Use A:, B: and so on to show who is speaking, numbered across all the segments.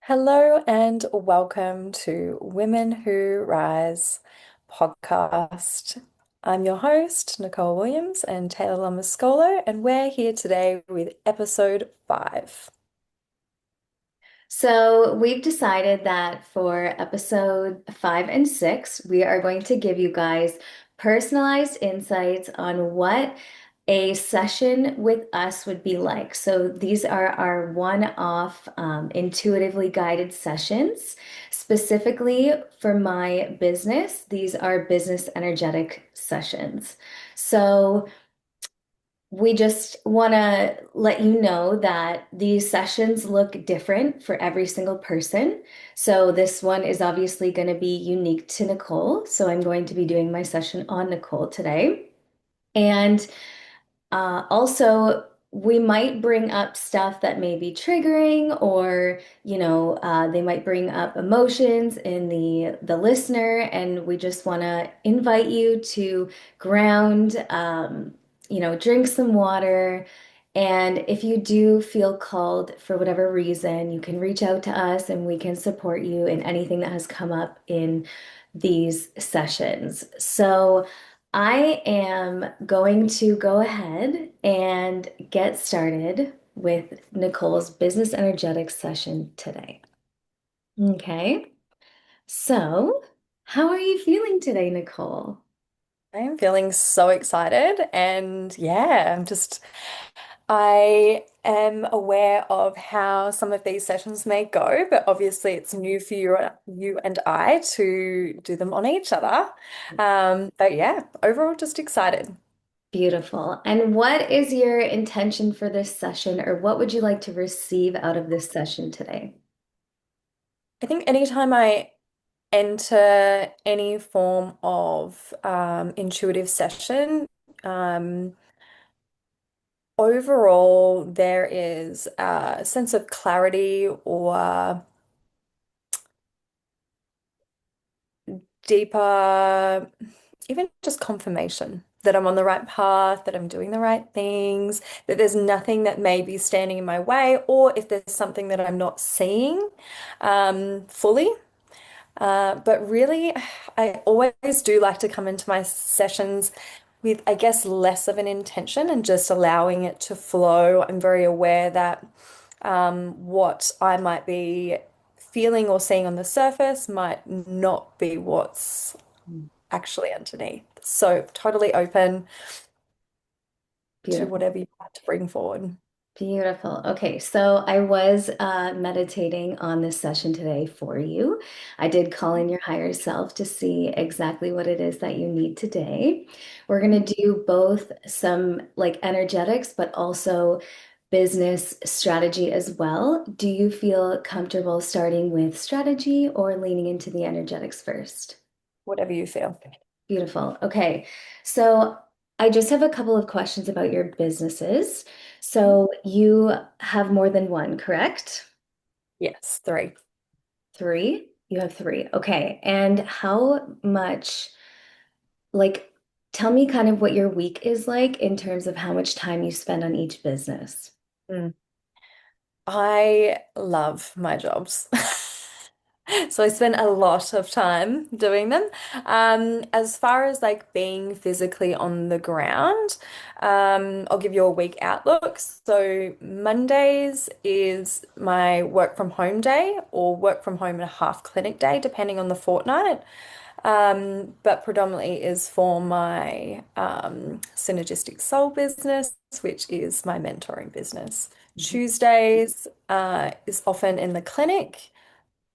A: Hello and welcome to Women Who Rise podcast. I'm your host, Nicole Williams and Taylor Lamascolo, and we're here today with episode 5.
B: So, we've decided that for episode 5 and 6, we are going to give you guys personalized insights on what a session with us would be like. So, these are our one-off, intuitively guided sessions. Specifically for my business, these are business energetic sessions. So, we just want to let you know that these sessions look different for every single person. So, this one is obviously going to be unique to Nicole. So, I'm going to be doing my session on Nicole today. And also, we might bring up stuff that may be triggering, or they might bring up emotions in the listener, and we just want to invite you to ground, drink some water. And if you do feel called for whatever reason, you can reach out to us and we can support you in anything that has come up in these sessions. So, I am going to go ahead and get started with Nicole's business energetics session today. Okay, so how are you feeling today, Nicole?
A: I am feeling so excited and I am aware of how some of these sessions may go, but obviously it's new for you and I to do them on each other. But yeah, overall just excited.
B: Beautiful. And what is your intention for this session, or what would you like to receive out of this session today?
A: I think anytime I enter any form of intuitive session, um, overall there is a sense of clarity or deeper, even just confirmation that I'm on the right path, that I'm doing the right things, that there's nothing that may be standing in my way, or if there's something that I'm not seeing fully. But really, I always do like to come into my sessions with, I guess, less of an intention and just allowing it to flow. I'm very aware that what I might be feeling or seeing on the surface might not be what's actually underneath. So totally open to
B: Beautiful.
A: whatever you have to bring forward.
B: Beautiful. Okay, so I was meditating on this session today for you. I did call in your higher self to see exactly what it is that you need today. We're going to do both some like energetics, but also business strategy as well. Do you feel comfortable starting with strategy or leaning into the energetics first?
A: Whatever you feel.
B: Beautiful. Okay. So I just have a couple of questions about your businesses. So you have more than one, correct?
A: Yes, 3.
B: Three? You have three. Okay. And how much, like, tell me kind of what your week is like in terms of how much time you spend on each business.
A: Mm. I love my jobs. So I spend a lot of time doing them. As far as like being physically on the ground, I'll give you a week outlook. So Mondays is my work from home day or work from home and a half clinic day, depending on the fortnight. But predominantly is for my synergistic soul business, which is my mentoring business.
B: Mhm.
A: Tuesdays is often in the clinic,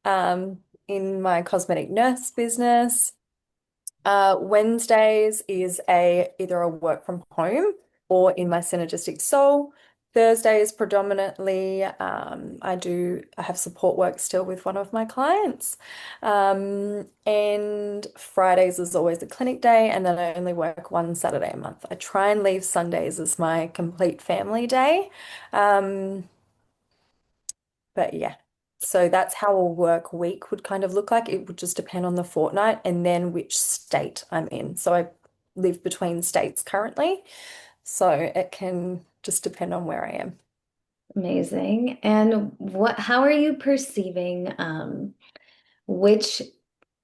A: in my cosmetic nurse business. Wednesdays is a either a work from home or in my synergistic soul. Thursdays predominantly, I have support work still with one of my clients. And Fridays is always a clinic day, and then I only work one Saturday a month. I try and leave Sundays as my complete family day. Um, but yeah, so that's how a work week would kind of look like. It would just depend on the fortnight and then which state I'm in. So I live between states currently, so it can just depend on where I am.
B: Amazing. And how are you perceiving which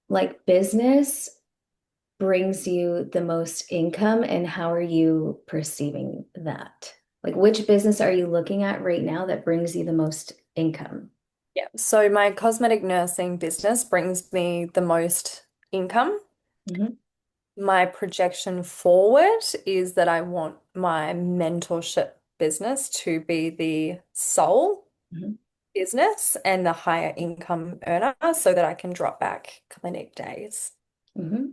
B: like business brings you the most income and how are you perceiving that? Like which business are you looking at right now that brings you the most income?
A: Yeah. So my cosmetic nursing business brings me the most income.
B: Hmm.
A: My projection forward is that I want my mentorship business to be the sole
B: Hmm.
A: business and the higher income earner so that I can drop back clinic days.
B: Hmm.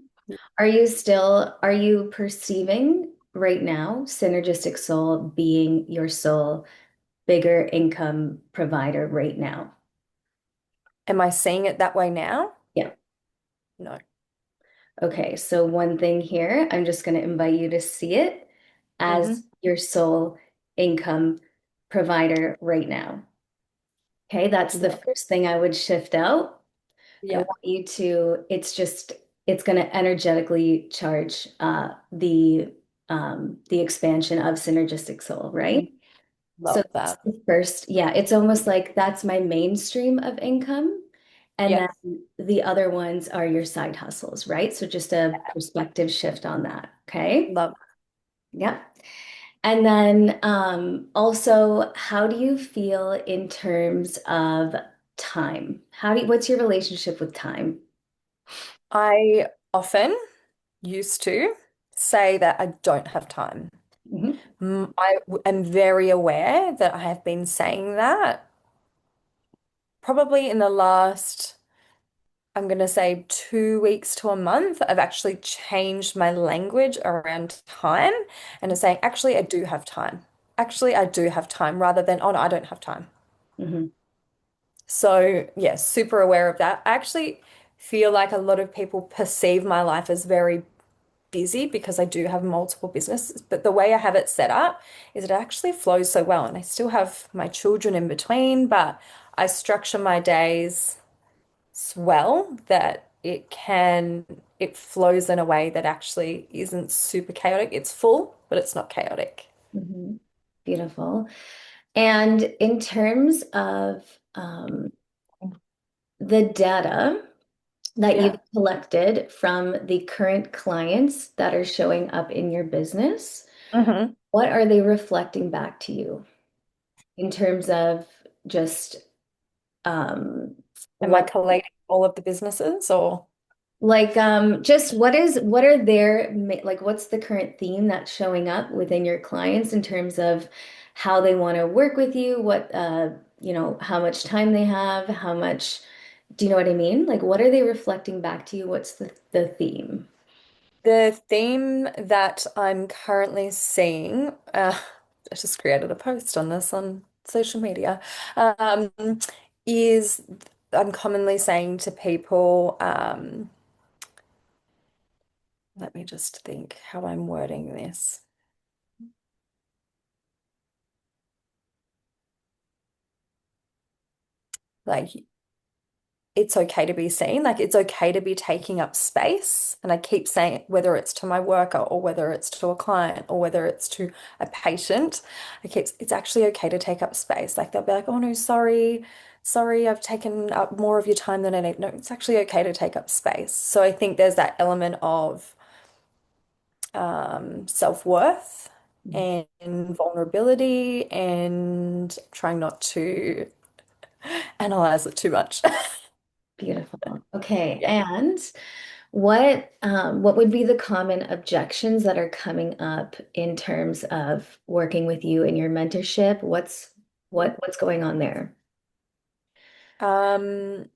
B: Are you perceiving right now Synergistic Soul being your sole bigger income provider right now?
A: Am I seeing it that way now?
B: Yeah.
A: No.
B: Okay, so one thing here, I'm just going to invite you to see it as
A: Hmm.
B: your sole income provider right now. Okay, that's the
A: Yeah.
B: first thing I would shift out. I
A: Yeah.
B: want you to, it's going to energetically charge the expansion of Synergistic Soul, right?
A: Mm,
B: So
A: love
B: that's
A: that.
B: the first, yeah, it's almost like that's my mainstream of income. And
A: Yeah.
B: then the other ones are your side hustles, right? So just a perspective shift on that. Okay.
A: Love.
B: Yeah. And then also, how do you feel in terms of time? What's your relationship with time?
A: I often used to say that I don't have time.
B: Mhm.
A: Am very aware that I have been saying that probably in the last, I'm going to say 2 weeks to a month. I've actually changed my language around time and is saying, actually, I do have time. Actually, I do have time rather than, oh, no, I don't have time.
B: Mhm.
A: So, yeah, super aware of that. I actually feel like a lot of people perceive my life as very busy because I do have multiple businesses, but the way I have it set up is it actually flows so well. And I still have my children in between, but I structure my days well that it flows in a way that actually isn't super chaotic. It's full, but it's not chaotic.
B: Mhm. Beautiful. And in terms of the data that you've
A: Yeah.
B: collected from the current clients that are showing up in your business,
A: Hmm.
B: what are they reflecting back to you in terms of just
A: Am I
B: what
A: collating all of the businesses or?
B: like just what are like what's the current theme that's showing up within your clients in terms of how they want to work with you, what how much time they have, how much do you know what I mean? Like what are they reflecting back to you? What's the theme?
A: The theme that I'm currently seeing, I just created a post on this on social media, um, is I'm commonly saying to people, let me just think how I'm wording this. Like, it's okay to be seen, like, it's okay to be taking up space. And I keep saying it, whether it's to my worker or whether it's to a client or whether it's to a patient, it's actually okay to take up space. Like, they'll be like, oh no, sorry, I've taken up more of your time than I need. No, it's actually okay to take up space. So I think there's that element of self-worth and vulnerability and trying not to analyze it too much.
B: Beautiful. Okay.
A: Yeah.
B: And what would be the common objections that are coming up in terms of working with you in your mentorship? What's going on there?
A: In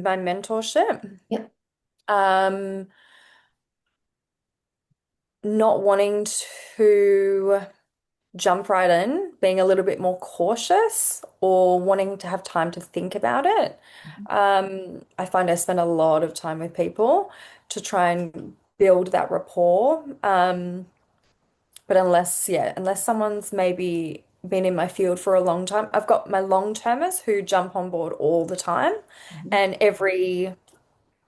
A: my mentorship,
B: Yep.
A: um, not wanting to jump right in, being a little bit more cautious or wanting to have time to think about it. I find I spend a lot of time with people to try and build that rapport. But unless someone's maybe been in my field for a long time, I've got my long termers who jump on board all the time,
B: Mhm.
A: and every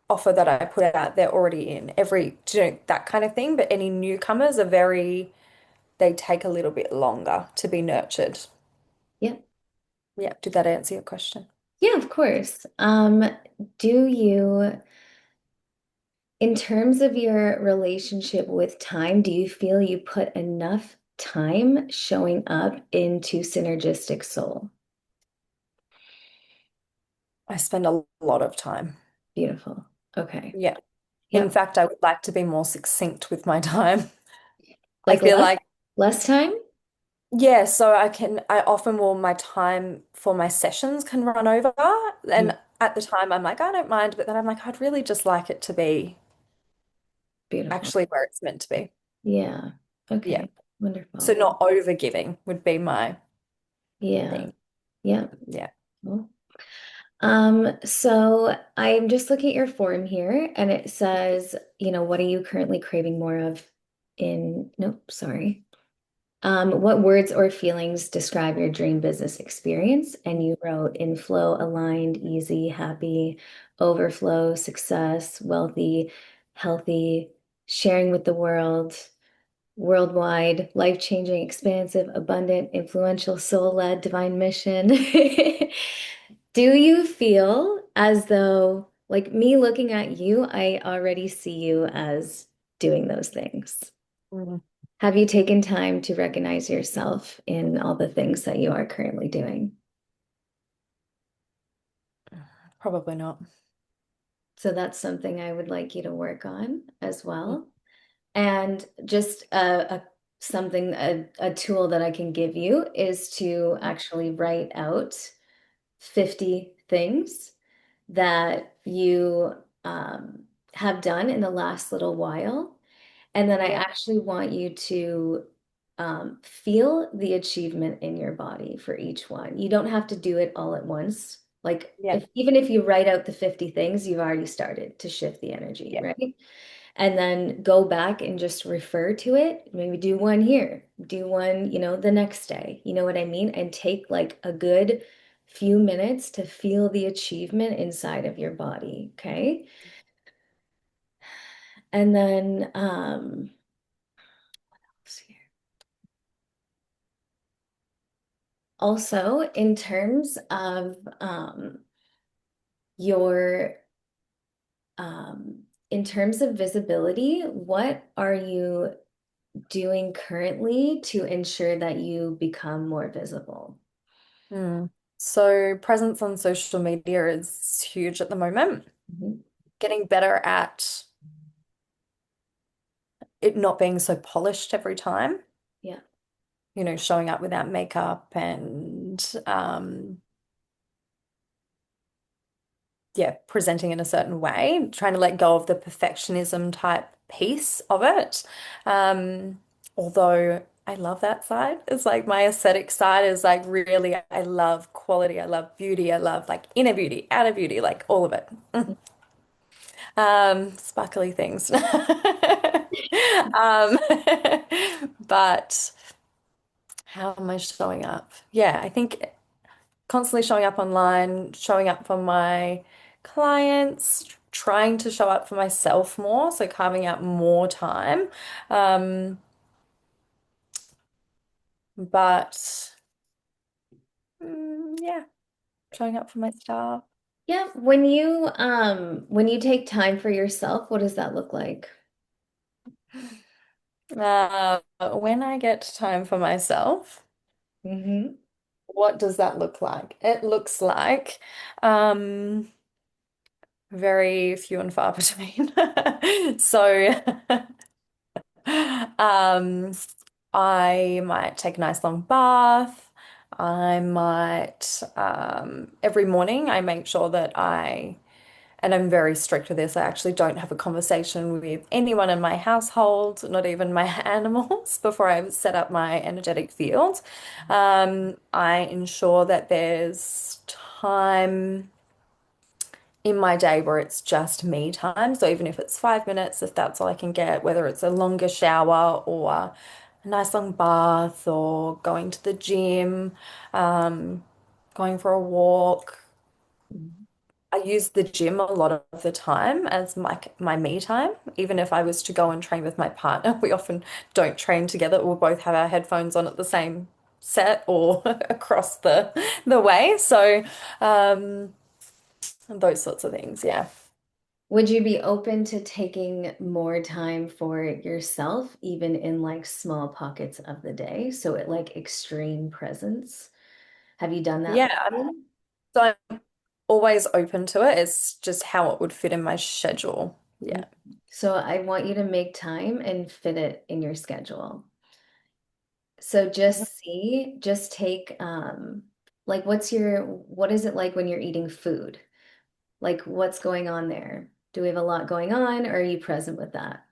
A: offer that I put out, they're already in. That kind of thing. But any newcomers they take a little bit longer to be nurtured.
B: Yep.
A: Yeah, did that answer your question?
B: Yeah, of course. Do you, in terms of your relationship with time, do you feel you put enough time showing up into Synergistic Soul?
A: I spend a lot of time.
B: Beautiful. Okay.
A: Yeah. In
B: Yep.
A: fact, I would like to be more succinct with my time. I
B: Like
A: feel
B: less
A: like,
B: less time?
A: yeah, so I often will, my time for my sessions can run over.
B: Mm,
A: And at the time, I'm like, I don't mind. But then I'm like, I'd really just like it to be
B: beautiful.
A: actually where it's meant to be.
B: Yeah.
A: Yeah.
B: Okay.
A: So
B: Wonderful.
A: not over giving would be my
B: Yeah.
A: thing.
B: Yeah.
A: Yeah.
B: Cool. So I'm just looking at your form here and it says, what are you currently craving more of nope, sorry. What words or feelings describe your dream business experience? And you wrote in flow, aligned, easy, happy, overflow, success, wealthy, healthy, sharing with the world, worldwide, life-changing, expansive, abundant, influential, soul-led, divine mission. Do you feel as though, like me looking at you, I already see you as doing those things?
A: Mm,
B: Have you taken time to recognize yourself in all the things that you are currently doing?
A: probably not.
B: So that's something I would like you to work on as
A: Mm,
B: well. And just a tool that I can give you is to actually write out 50 things that you have done in the last little while. And then I
A: yeah.
B: actually want you to feel the achievement in your body for each one. You don't have to do it all at once. Like
A: Yeah.
B: if even if you write out the 50 things, you've already started to shift the energy,
A: Yeah.
B: right? And then go back and just refer to it. Maybe do one here, do one, the next day. You know what I mean? And take like a good few minutes to feel the achievement inside of your body. Okay. And then, let's see here. Also, your, in terms of visibility, what are you doing currently to ensure that you become more visible?
A: Mm. So presence on social media is huge at the moment.
B: Mhm.
A: Getting better at it not being so polished every time,
B: Yeah.
A: showing up without makeup and yeah, presenting in a certain way, trying to let go of the perfectionism type piece of it. Um, Although I love that side. It's like my aesthetic side is like really, I love quality, I love beauty, I love like inner beauty, outer beauty, like all of it. Sparkly things. Um, but how am I showing up? Yeah, I think constantly showing up online, showing up for my clients, trying to show up for myself more, so carving out more time. Um, but yeah, showing up for my staff.
B: Yeah, when you take time for yourself, what does that look like?
A: When I get time for myself,
B: Hmm.
A: what does that look like? It looks like um, very few and far between. So Um, I might take a nice long bath. I might, every morning, I make sure that and I'm very strict with this, I actually don't have a conversation with anyone in my household, not even my animals, before I set up my energetic field. I ensure that there's time in my day where it's just me time. So even if it's 5 minutes, if that's all I can get, whether it's a longer shower or a nice long bath or going to the gym, um, going for a walk. I use the gym a lot of the time as my me time. Even if I was to go and train with my partner, we often don't train together. We'll both have our headphones on at the same set or across the way. So those sorts of things, yeah.
B: Would you be open to taking more time for yourself, even in like small pockets of the day? So it like extreme presence. Have you done that
A: Yeah,
B: before?
A: so I'm always open to it. It's just how it would fit in my schedule.
B: Mm.
A: Yeah.
B: So I want you to make time and fit it in your schedule. So
A: Mhm.
B: just take like what is it like when you're eating food? Like what's going on there? Do we have a lot going on or are you present with that?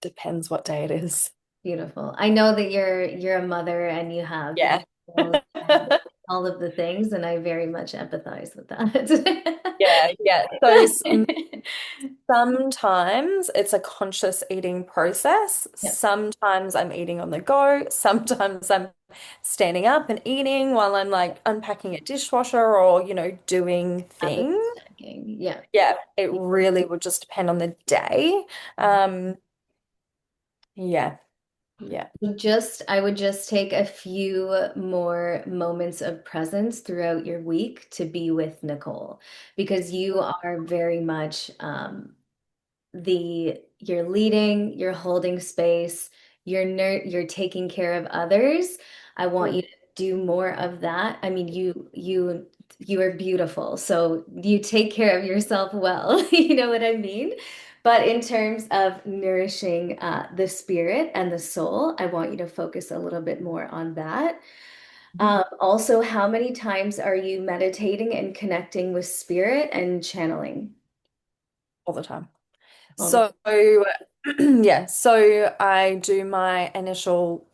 A: Depends what day it is.
B: Beautiful. I know that you're a mother and you have
A: Yeah.
B: bills and all of the things, and I very much empathize with that.
A: Yeah, yeah. So sometimes it's a conscious eating process.
B: Yep.
A: Sometimes I'm eating on the go. Sometimes I'm standing up and eating while I'm like unpacking a dishwasher or, doing
B: Habit
A: things.
B: stacking. Yeah.
A: Yeah, it really would just depend on the day. Um, yeah, yeah.
B: I would just take a few more moments of presence throughout your week to be with Nicole because you are very much you're leading, you're holding space, you're taking care of others. I want you to do more of that. I mean, you are beautiful. So you take care of yourself well. You know what I mean? But in terms of nourishing the spirit and the soul, I want you to focus a little bit more on that. Also, how many times are you meditating and connecting with spirit and channeling
A: All the time.
B: all the
A: So, yeah, so I do my initial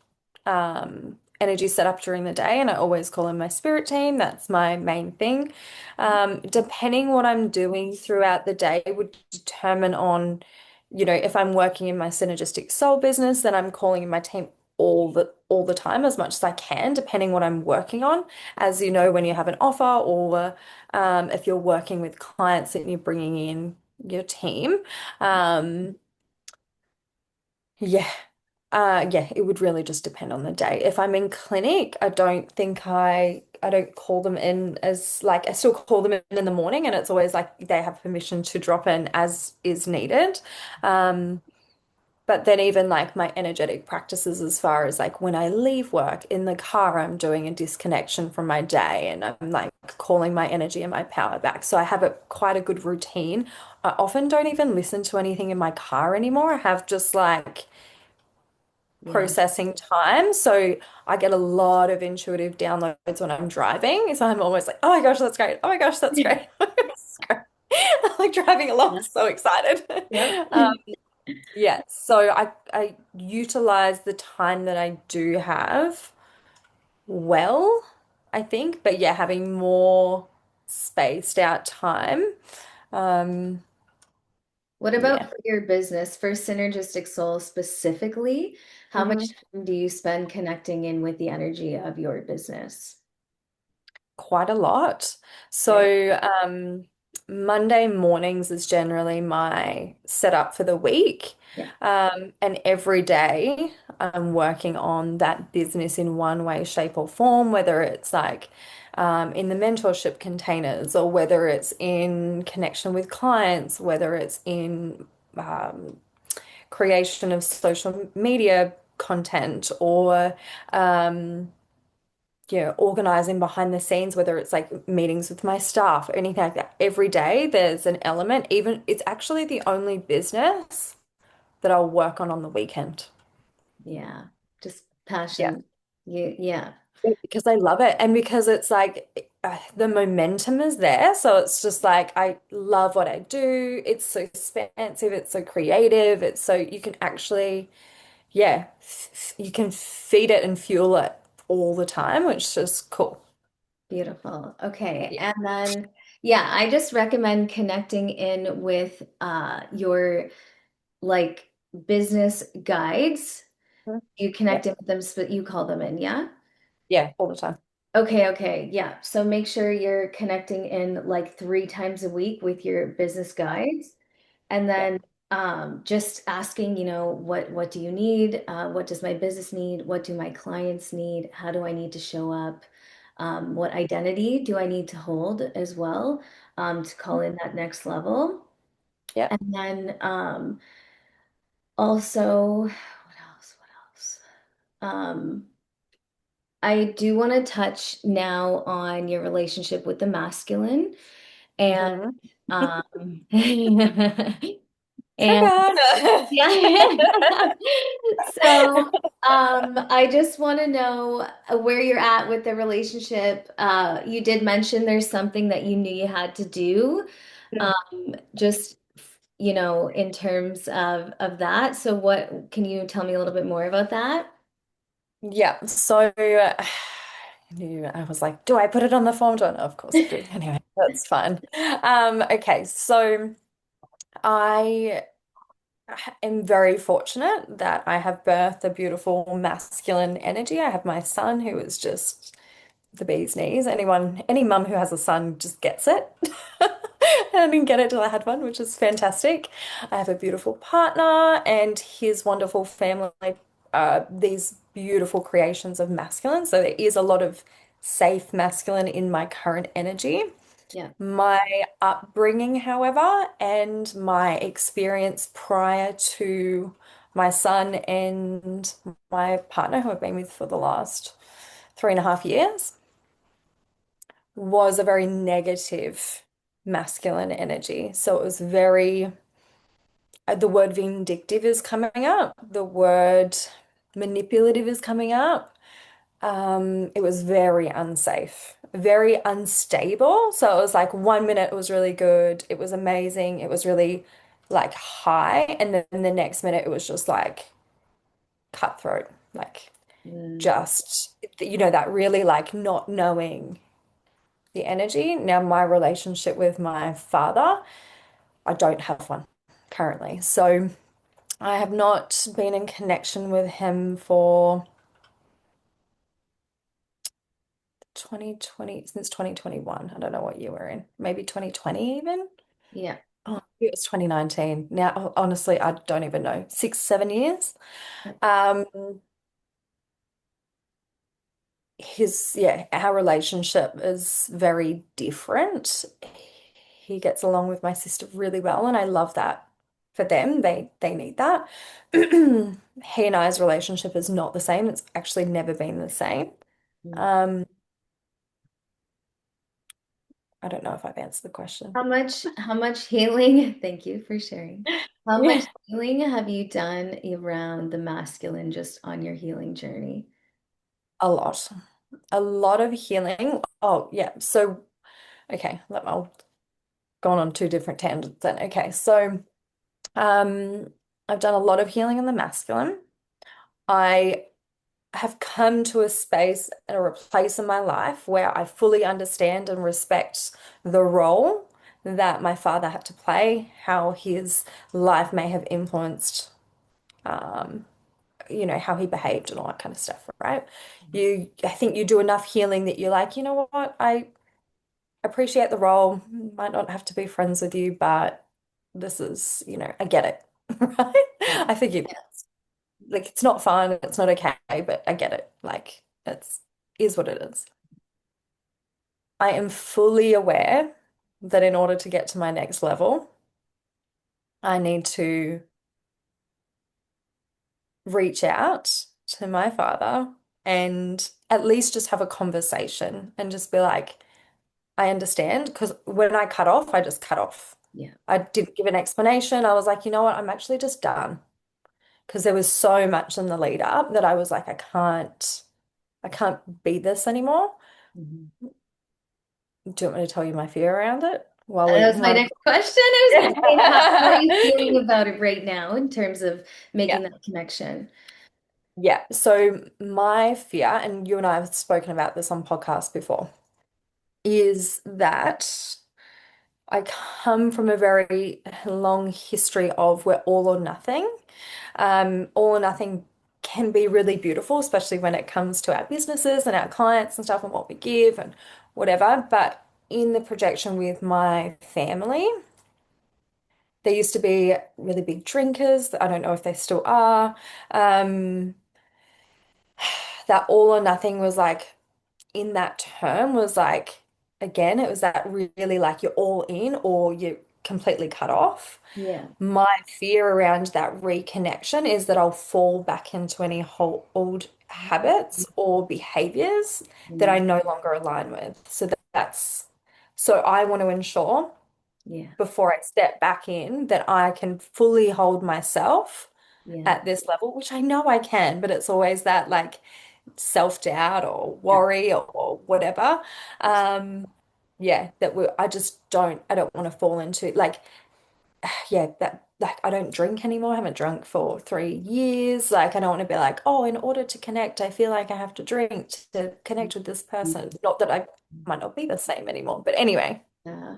A: energy setup during the day, and I always call in my spirit team. That's my main thing. Depending what I'm doing throughout the day would determine on, if I'm working in my synergistic soul business, then I'm calling in my team all the time as much as I can, depending what I'm working on. As you know, when you have an offer or if you're working with clients and you're bringing in your team. Um, yeah, yeah, it would really just depend on the day. If I'm in clinic, I don't call them in as like I still call them in the morning, and it's always like they have permission to drop in as is needed. Um, but then even like my energetic practices as far as like when I leave work in the car, I'm doing a disconnection from my day and I'm like calling my energy and my power back. So I have quite a good routine. I often don't even listen to anything in my car anymore. I have just like
B: Yeah.
A: processing time. So I get a lot of intuitive downloads when I'm driving. So I'm always like, oh my gosh, that's great. Oh my gosh, that's great. That's great. I'm like driving along,
B: Yeah.
A: so excited.
B: Yep.
A: Yeah, so I utilize the time that I do have well, I think, but yeah, having more spaced out time. Um,
B: What about
A: yeah.
B: for your business, for Synergistic Soul specifically? How much
A: Mhm.
B: time do you spend connecting in with the energy of your business?
A: Quite a lot.
B: Okay.
A: So, Monday mornings is generally my setup for the week.
B: Yeah.
A: And every day I'm working on that business in one way, shape, or form, whether it's like in the mentorship containers or whether it's in connection with clients, whether it's in creation of social media content or organizing behind the scenes, whether it's like meetings with my staff or anything like that. Every day there's an element, even it's actually the only business that I'll work on the weekend.
B: Yeah. Just
A: Yeah.
B: passion. Yeah.
A: Because I love it and because it's like the momentum is there. So it's just like I love what I do. It's so expansive, it's so creative, it's so you can actually, yeah, you can feed it and fuel it all the time, which is just cool.
B: Beautiful. Okay.
A: Yeah.
B: And then, yeah, I just recommend connecting in with your like business guides. You
A: Yeah.
B: connect in with them, but you call them in, yeah?
A: Yeah, all the time.
B: Okay, yeah. So make sure you're connecting in like 3 times a week with your business guides. And
A: Yeah.
B: then just asking, what do you need? What does my business need? What do my clients need? How do I need to show up? What identity do I need to hold as well, to call in that next level?
A: Yeah.
B: And then also, what else? What else? I do want to touch now on your relationship with the masculine and
A: Hmm.
B: um and
A: Trigger.
B: yeah. So, I just want to know where you're at with the relationship. You did mention there's something that you knew you had to do, just in terms of that. So, what can you tell me a little bit more about that?
A: Yeah, so I was like, do I put it on the form? Do I? No, of course I do. Anyway, that's fine. Okay, so I am very fortunate that I have birthed a beautiful masculine energy. I have my son who is just the bee's knees. Any mum who has a son just gets it. I didn't get it till I had one, which is fantastic. I have a beautiful partner and his wonderful family, these beautiful creations of masculine. So there is a lot of safe masculine in my current energy.
B: Yeah.
A: My upbringing, however, and my experience prior to my son and my partner, who I've been with for the last 3.5 years, was a very negative masculine energy. So it was very, the word vindictive is coming up, the word manipulative is coming up. It was very unsafe, very unstable. So it was like 1 minute it was really good, it was amazing, it was really like high, and then the next minute it was just like cutthroat, like
B: Mm,
A: just, that really like not knowing the energy. Now, my relationship with my father, I don't have one currently. So I have not been in connection with him for 2020, since 2021. I don't know what year we're in. Maybe 2020 even.
B: yeah.
A: Oh, it was 2019. Now, honestly, I don't even know. 6, 7 years. Um, our relationship is very different. He gets along with my sister really well, and I love that for them. They need that. He and I's relationship is not the same. It's actually never been the same.
B: Mm.
A: Um, I don't know if I've answered the question.
B: How much healing? Thank you for sharing. How much
A: Yeah,
B: healing have you done around the masculine just on your healing journey?
A: a lot. A lot of healing. Oh, yeah. So, okay, I'll go on two different tangents then. Okay, so um, I've done a lot of healing in the masculine. I have come to a space and a place in my life where I fully understand and respect the role that my father had to play, how his life may have influenced, um, how he behaved and all that kind of stuff, right? I think you do enough healing that you're like, you know what, I appreciate the role, might not have to be friends with you, but this is, I get it, right?
B: Yeah.
A: I forgive you. Like it's not fun, it's not okay, but I get it. Like it's is what it is. I am fully aware that in order to get to my next level, I need to reach out to my father and at least just have a conversation and just be like, I understand. Because when I cut off, I just cut off.
B: Yeah.
A: I didn't give an explanation. I was like, you know what? I'm actually just done. Because there was so much in the lead up that I was like, I can't be this anymore.
B: Mhm.
A: Do you want me to tell you my fear around it? While
B: That
A: we
B: was my
A: while
B: next question. I was going to say, how are you feeling about it right now in terms of
A: Yeah.
B: making that connection?
A: Yeah. So my fear, and you and I have spoken about this on podcasts before, is that I come from a very long history of we're all or nothing. All or nothing can be really beautiful, especially when it comes to our businesses and our clients and stuff and what we give and whatever. But in the projection with my family, They used to be really big drinkers. I don't know if they still are. Um, that all or nothing was like in that term was like, again, it was that really like you're all in or you're completely cut off.
B: Yeah.
A: My fear around that reconnection is that I'll fall back into any whole old habits or behaviors that I
B: Mm.
A: no longer align with. So that's so I want to ensure
B: Yeah.
A: before I step back in that I can fully hold myself
B: Yeah.
A: at this level, which I know I can, but it's always that like self-doubt or
B: Yeah.
A: worry or whatever. Um, yeah, I don't want to fall into like, yeah, that like I don't drink anymore. I haven't drunk for 3 years. Like I don't want to be like, oh, in order to connect, I feel like I have to drink to connect with this person. Not that I might not be the same anymore, but anyway.
B: Yeah.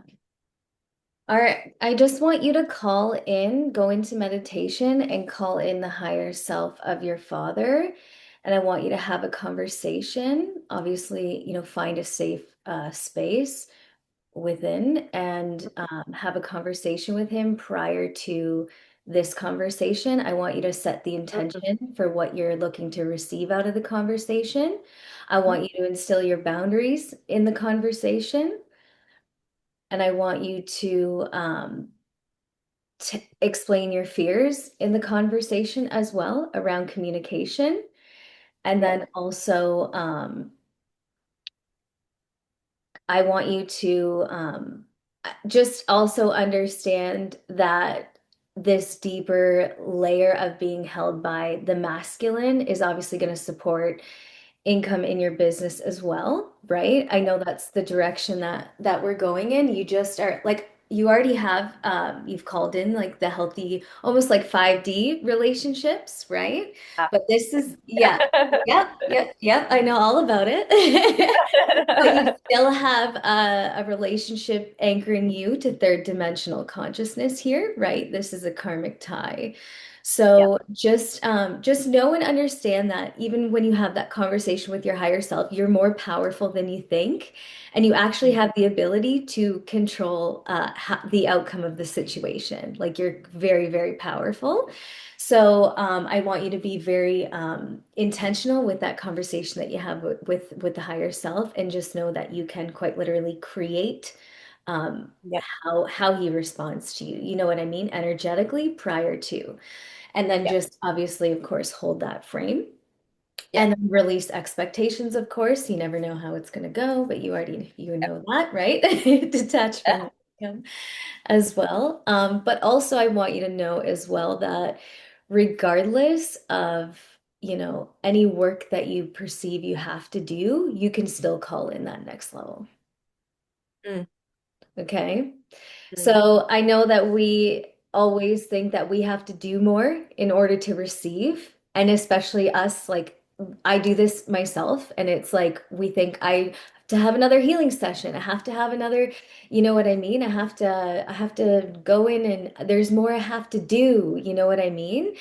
B: All right. I just want you to call in, go into meditation and call in the higher self of your father. And I want you to have a conversation. Obviously, find a safe space within and have a conversation with him prior to this conversation. I want you to set the intention for what you're looking to receive out of the conversation. I want you to instill your boundaries in the conversation. And I want you to explain your fears in the conversation as well around communication. And
A: Yeah.
B: then also, I want you to just also understand that this deeper layer of being held by the masculine is obviously going to support income in your business as well, right? I know that's the direction that we're going in. You just are like you already have you've called in like the healthy almost like 5D relationships, right? But this is yeah. Yep, yep, yep. I know all about it. But you still have a relationship anchoring you to third dimensional consciousness here, right? This is a karmic tie.
A: Yeah.
B: So just know and understand that even when you have that conversation with your higher self, you're more powerful than you think, and you actually have the ability to control the outcome of the situation. Like you're very, very powerful. So I want you to be very intentional with that conversation that you have with the higher self, and just know that you can quite literally create
A: Yeah.
B: how he responds to you. You know what I mean? Energetically prior to, and then
A: Yeah.
B: just obviously, of course, hold that frame.
A: Yeah.
B: And then release expectations, of course. You never know how it's going to go, but you know that, right? Detachment
A: Yeah.
B: will come as well. But also, I want you to know as well that regardless of, any work that you perceive you have to do, you can still call in that next level.
A: Mm,
B: Okay.
A: mm.
B: So I know that we always think that we have to do more in order to receive, and especially us, like I do this myself, and it's like we think I have to have another healing session. I have to have another, you know what I mean? I have to go in and there's more I have to do, you know what I mean?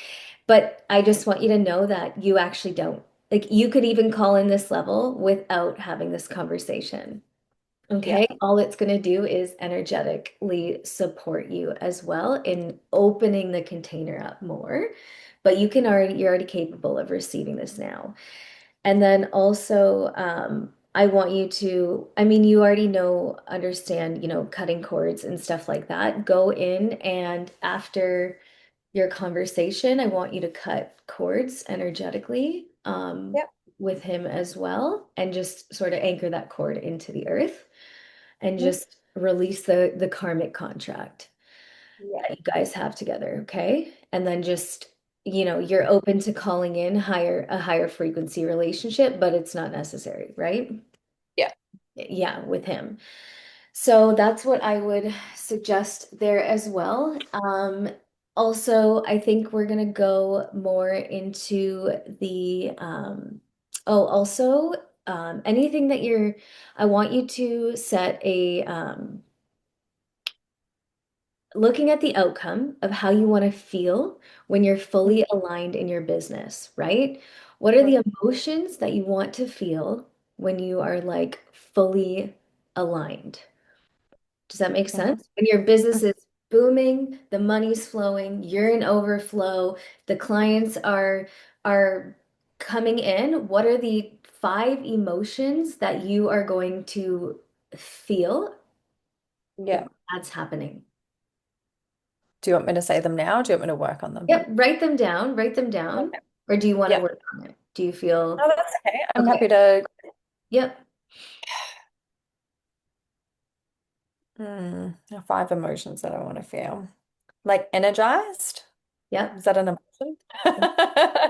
B: But I just want you to know that you actually don't. Like you could even call in this level without having this conversation.
A: Yeah.
B: Okay, all it's going to do is energetically support you as well in opening the container up more. But you're already capable of receiving this now. And then also, I want you to, I mean, you already understand, cutting cords and stuff like that. Go in and after your conversation, I want you to cut cords energetically,
A: Yep.
B: with him as well, and just sort of anchor that cord into the earth and
A: Mm.
B: just release the karmic contract
A: Yeah.
B: that you guys have together, okay? And then just, you're open to calling in a higher frequency relationship, but it's not necessary, right?
A: Yeah.
B: Yeah, with him. So that's what I would suggest there as well. Also, I think we're gonna go more into the also anything that I want you to set a looking at the outcome of how you want to feel when you're
A: Mm,
B: fully aligned in your business, right? What are the emotions that you want to feel when you are like fully aligned? Does that make
A: mhm,
B: sense? When your business
A: mhm.
B: is booming, the money's flowing, you're in overflow, the clients are coming in. What are the five emotions that you are going to feel
A: Yeah.
B: that's happening?
A: Do you want me to say them now? Or do you want me to work on them?
B: Yep, write them down.
A: Okay.
B: Or do you want to
A: Yeah.
B: work on it? Do you feel
A: Oh, that's okay. I'm
B: okay?
A: happy to.
B: Yep,
A: Five emotions that I want to feel. Like energized.
B: yep.
A: Is that an emotion?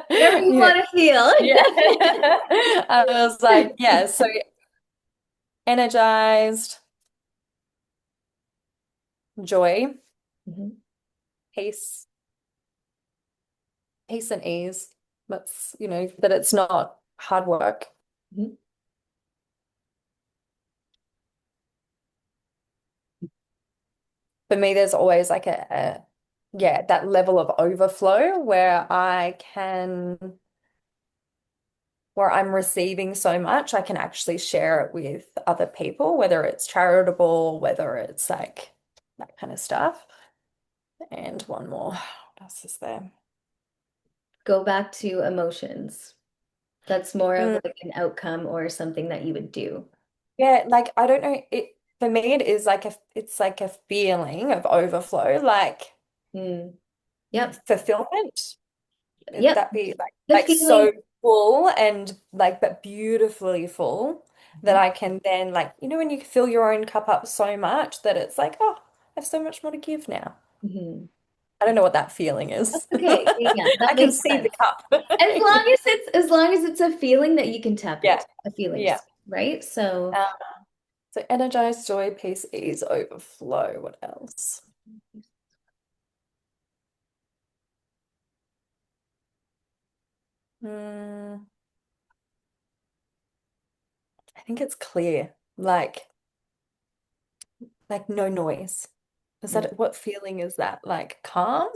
B: Whatever you
A: Yeah.
B: want to feel.
A: Yeah. I was like, yeah, so energized, joy,
B: Mhm,
A: peace, peace and ease. That's, that it's not hard work.
B: mhm,
A: For me, there's always like yeah, that level of overflow where I'm receiving so much, I can actually share it with other people, whether it's charitable, whether it's like that kind of stuff. And one more. What else is there?
B: Go back to emotions. That's more of
A: Mm,
B: like an outcome or something that you would do.
A: yeah, like I don't know. For me, it's like a feeling of overflow, like
B: Mm, yep.
A: fulfillment. Would
B: Yep.
A: that be
B: The
A: like so
B: feeling.
A: full and like but beautifully full that
B: Mhm,
A: I can then like when you fill your own cup up so much that it's like, oh, I have so much more to give now.
B: mhm.
A: I don't know what that feeling is.
B: That's okay. Yeah, yeah,
A: I
B: that
A: can
B: makes
A: see the
B: sense.
A: cup.
B: As long as it's a feeling that you can tap
A: Yeah.
B: into, a feeling
A: Yeah.
B: state, right? So
A: Um, so energize, joy, peace, ease, overflow. What else? Hmm, I think it's clear. Like no noise. Is
B: mm.
A: that what feeling is that? Like calm?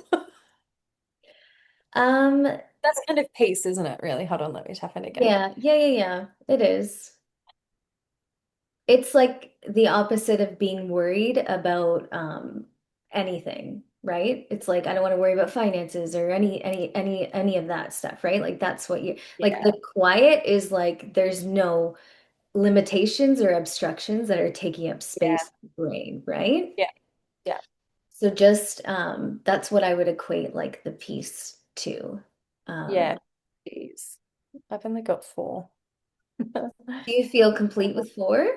B: um
A: That's kind of peace, isn't it? Really? Hold on, let me tap in again.
B: yeah. It is. It's like the opposite of being worried about anything, right? It's like I don't want to worry about finances or any of that stuff, right? Like that's what you like
A: Yeah.
B: the quiet is like there's no limitations or obstructions that are taking up
A: Yeah.
B: space in the brain, right?
A: Yeah. Yeah.
B: So just that's what I would equate like the peace to.
A: Yeah.
B: Um,
A: Jeez. I've only got four.
B: do you feel complete with four?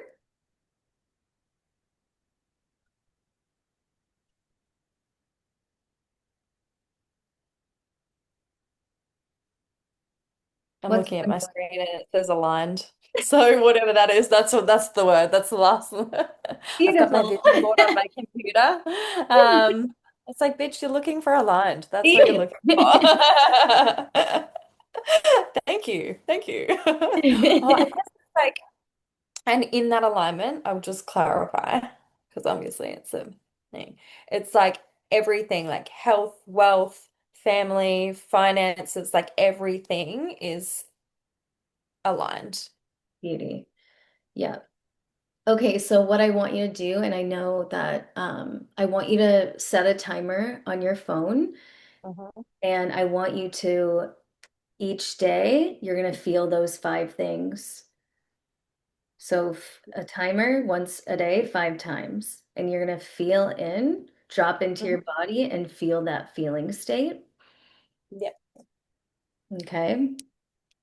A: I'm
B: What's
A: looking at
B: one
A: my
B: more?
A: screen and it says aligned. So whatever that is, that's the word. That's the last one. I've got my
B: Beautiful.
A: vision board on my computer. It's like, bitch, you're looking for aligned. That's what you're looking for. Thank you. Thank you. Oh, I guess it's like, and in that alignment, I'll just clarify, because obviously it's a thing. It's like everything, like health, wealth, family, finances, like everything is aligned.
B: Beauty. Yeah. Okay, so what I want you to do, and I know that I want you to set a timer on your phone,
A: Mhm.
B: and I want you to each day, you're going to feel those five things. So a timer once a day, five times, and you're going to feel in, drop into
A: Mhm.
B: your body, and feel that feeling state.
A: Yep.
B: Okay.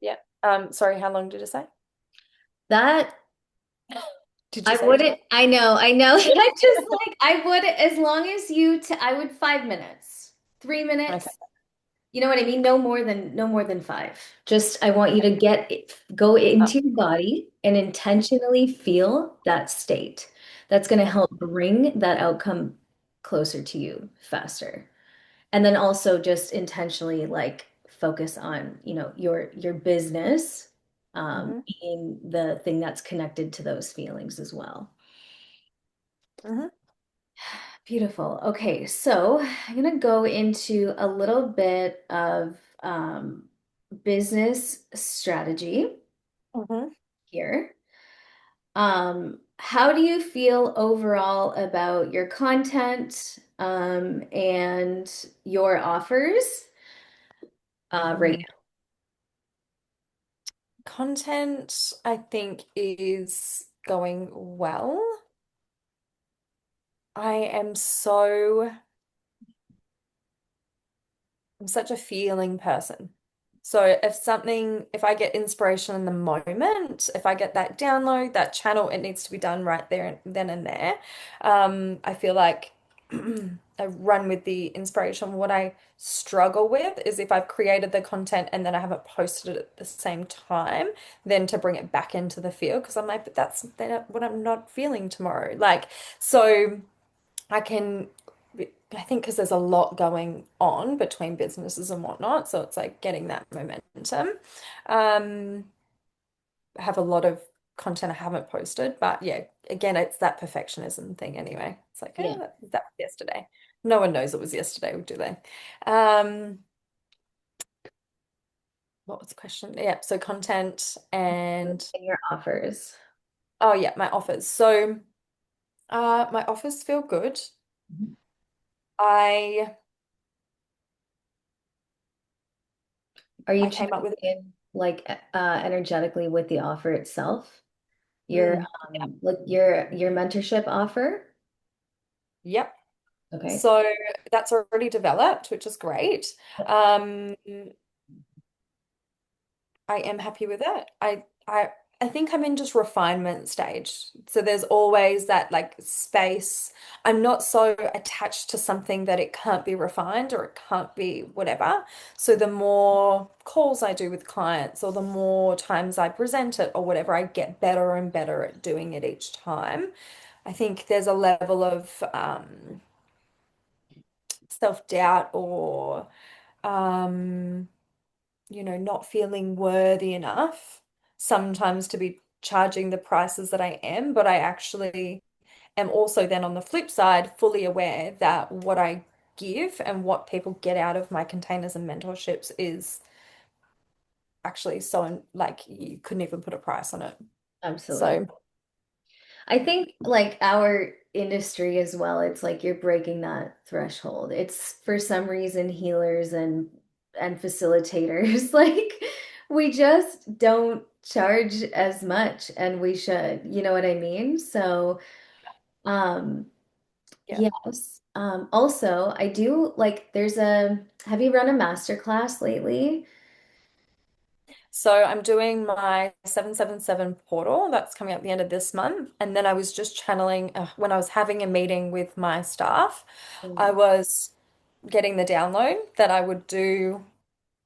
A: Yep. Sorry, how long did you say?
B: That
A: Did you
B: I
A: say time?
B: wouldn't, I know. I just like, I would, as long as I would 5 minutes, 3 minutes.
A: Okay.
B: You know what I mean? No more than five. Just I want you to go
A: Uh,
B: into your body and intentionally feel that state. That's going to
A: mhm.
B: help bring that outcome closer to you faster. And then also just intentionally like focus on, your business
A: Mhm.
B: being the thing that's connected to those feelings as well.
A: Mhm.
B: Beautiful. Okay, so I'm gonna go into a little bit of business strategy
A: Mhm.
B: here. how do you feel overall about your content and your offers right
A: Mm. Content, I think, is going well. I am so I'm such a feeling person. So if I get inspiration in the moment, if I get that download, that channel, it needs to be done right there and then and there. I feel like I run with the inspiration. What I struggle with is if I've created the content and then I haven't posted it at the same time, then to bring it back into the field because I'm like, but that's what I'm not feeling tomorrow. So. I can, I think because there's a lot going on between businesses and whatnot, so it's like getting that momentum. Um, I have a lot of content I haven't posted, but yeah, again, it's that perfectionism thing anyway. It's like,
B: now?
A: that was yesterday. No one knows it was yesterday, do they? Um, what was the question? Yeah, so content and
B: And your offers.
A: oh yeah, my offers. So my offers feel good.
B: Mhm.
A: I
B: Are you
A: I came up
B: checking
A: with
B: in like energetically with the offer itself? Your
A: mm, yeah.
B: like your mentorship offer?
A: Yep.
B: Okay.
A: So that's already developed, which is great. Um, I am happy with it. I think I'm in just refinement stage. So there's always that like space. I'm not so attached to something that it can't be refined or it can't be whatever. So the more calls I do with clients or the more times I present it or whatever, I get better and better at doing it each time. I think there's a level of self-doubt or um, not feeling worthy enough sometimes to be charging the prices that I am, but I actually am also then on the flip side fully aware that what I give and what people get out of my containers and mentorships is actually so like you couldn't even put a price on it.
B: Absolutely.
A: So
B: I think like our industry as well, it's like you're breaking that threshold. It's for some reason healers and facilitators like we just don't charge as much and we should. You know what I mean? So, um
A: yeah.
B: yes. Also, I do like there's a have you run a master class lately?
A: So I'm doing my 777 portal that's coming up the end of this month. And then I was just channeling when I was having a meeting with my staff, I was getting the download that I would do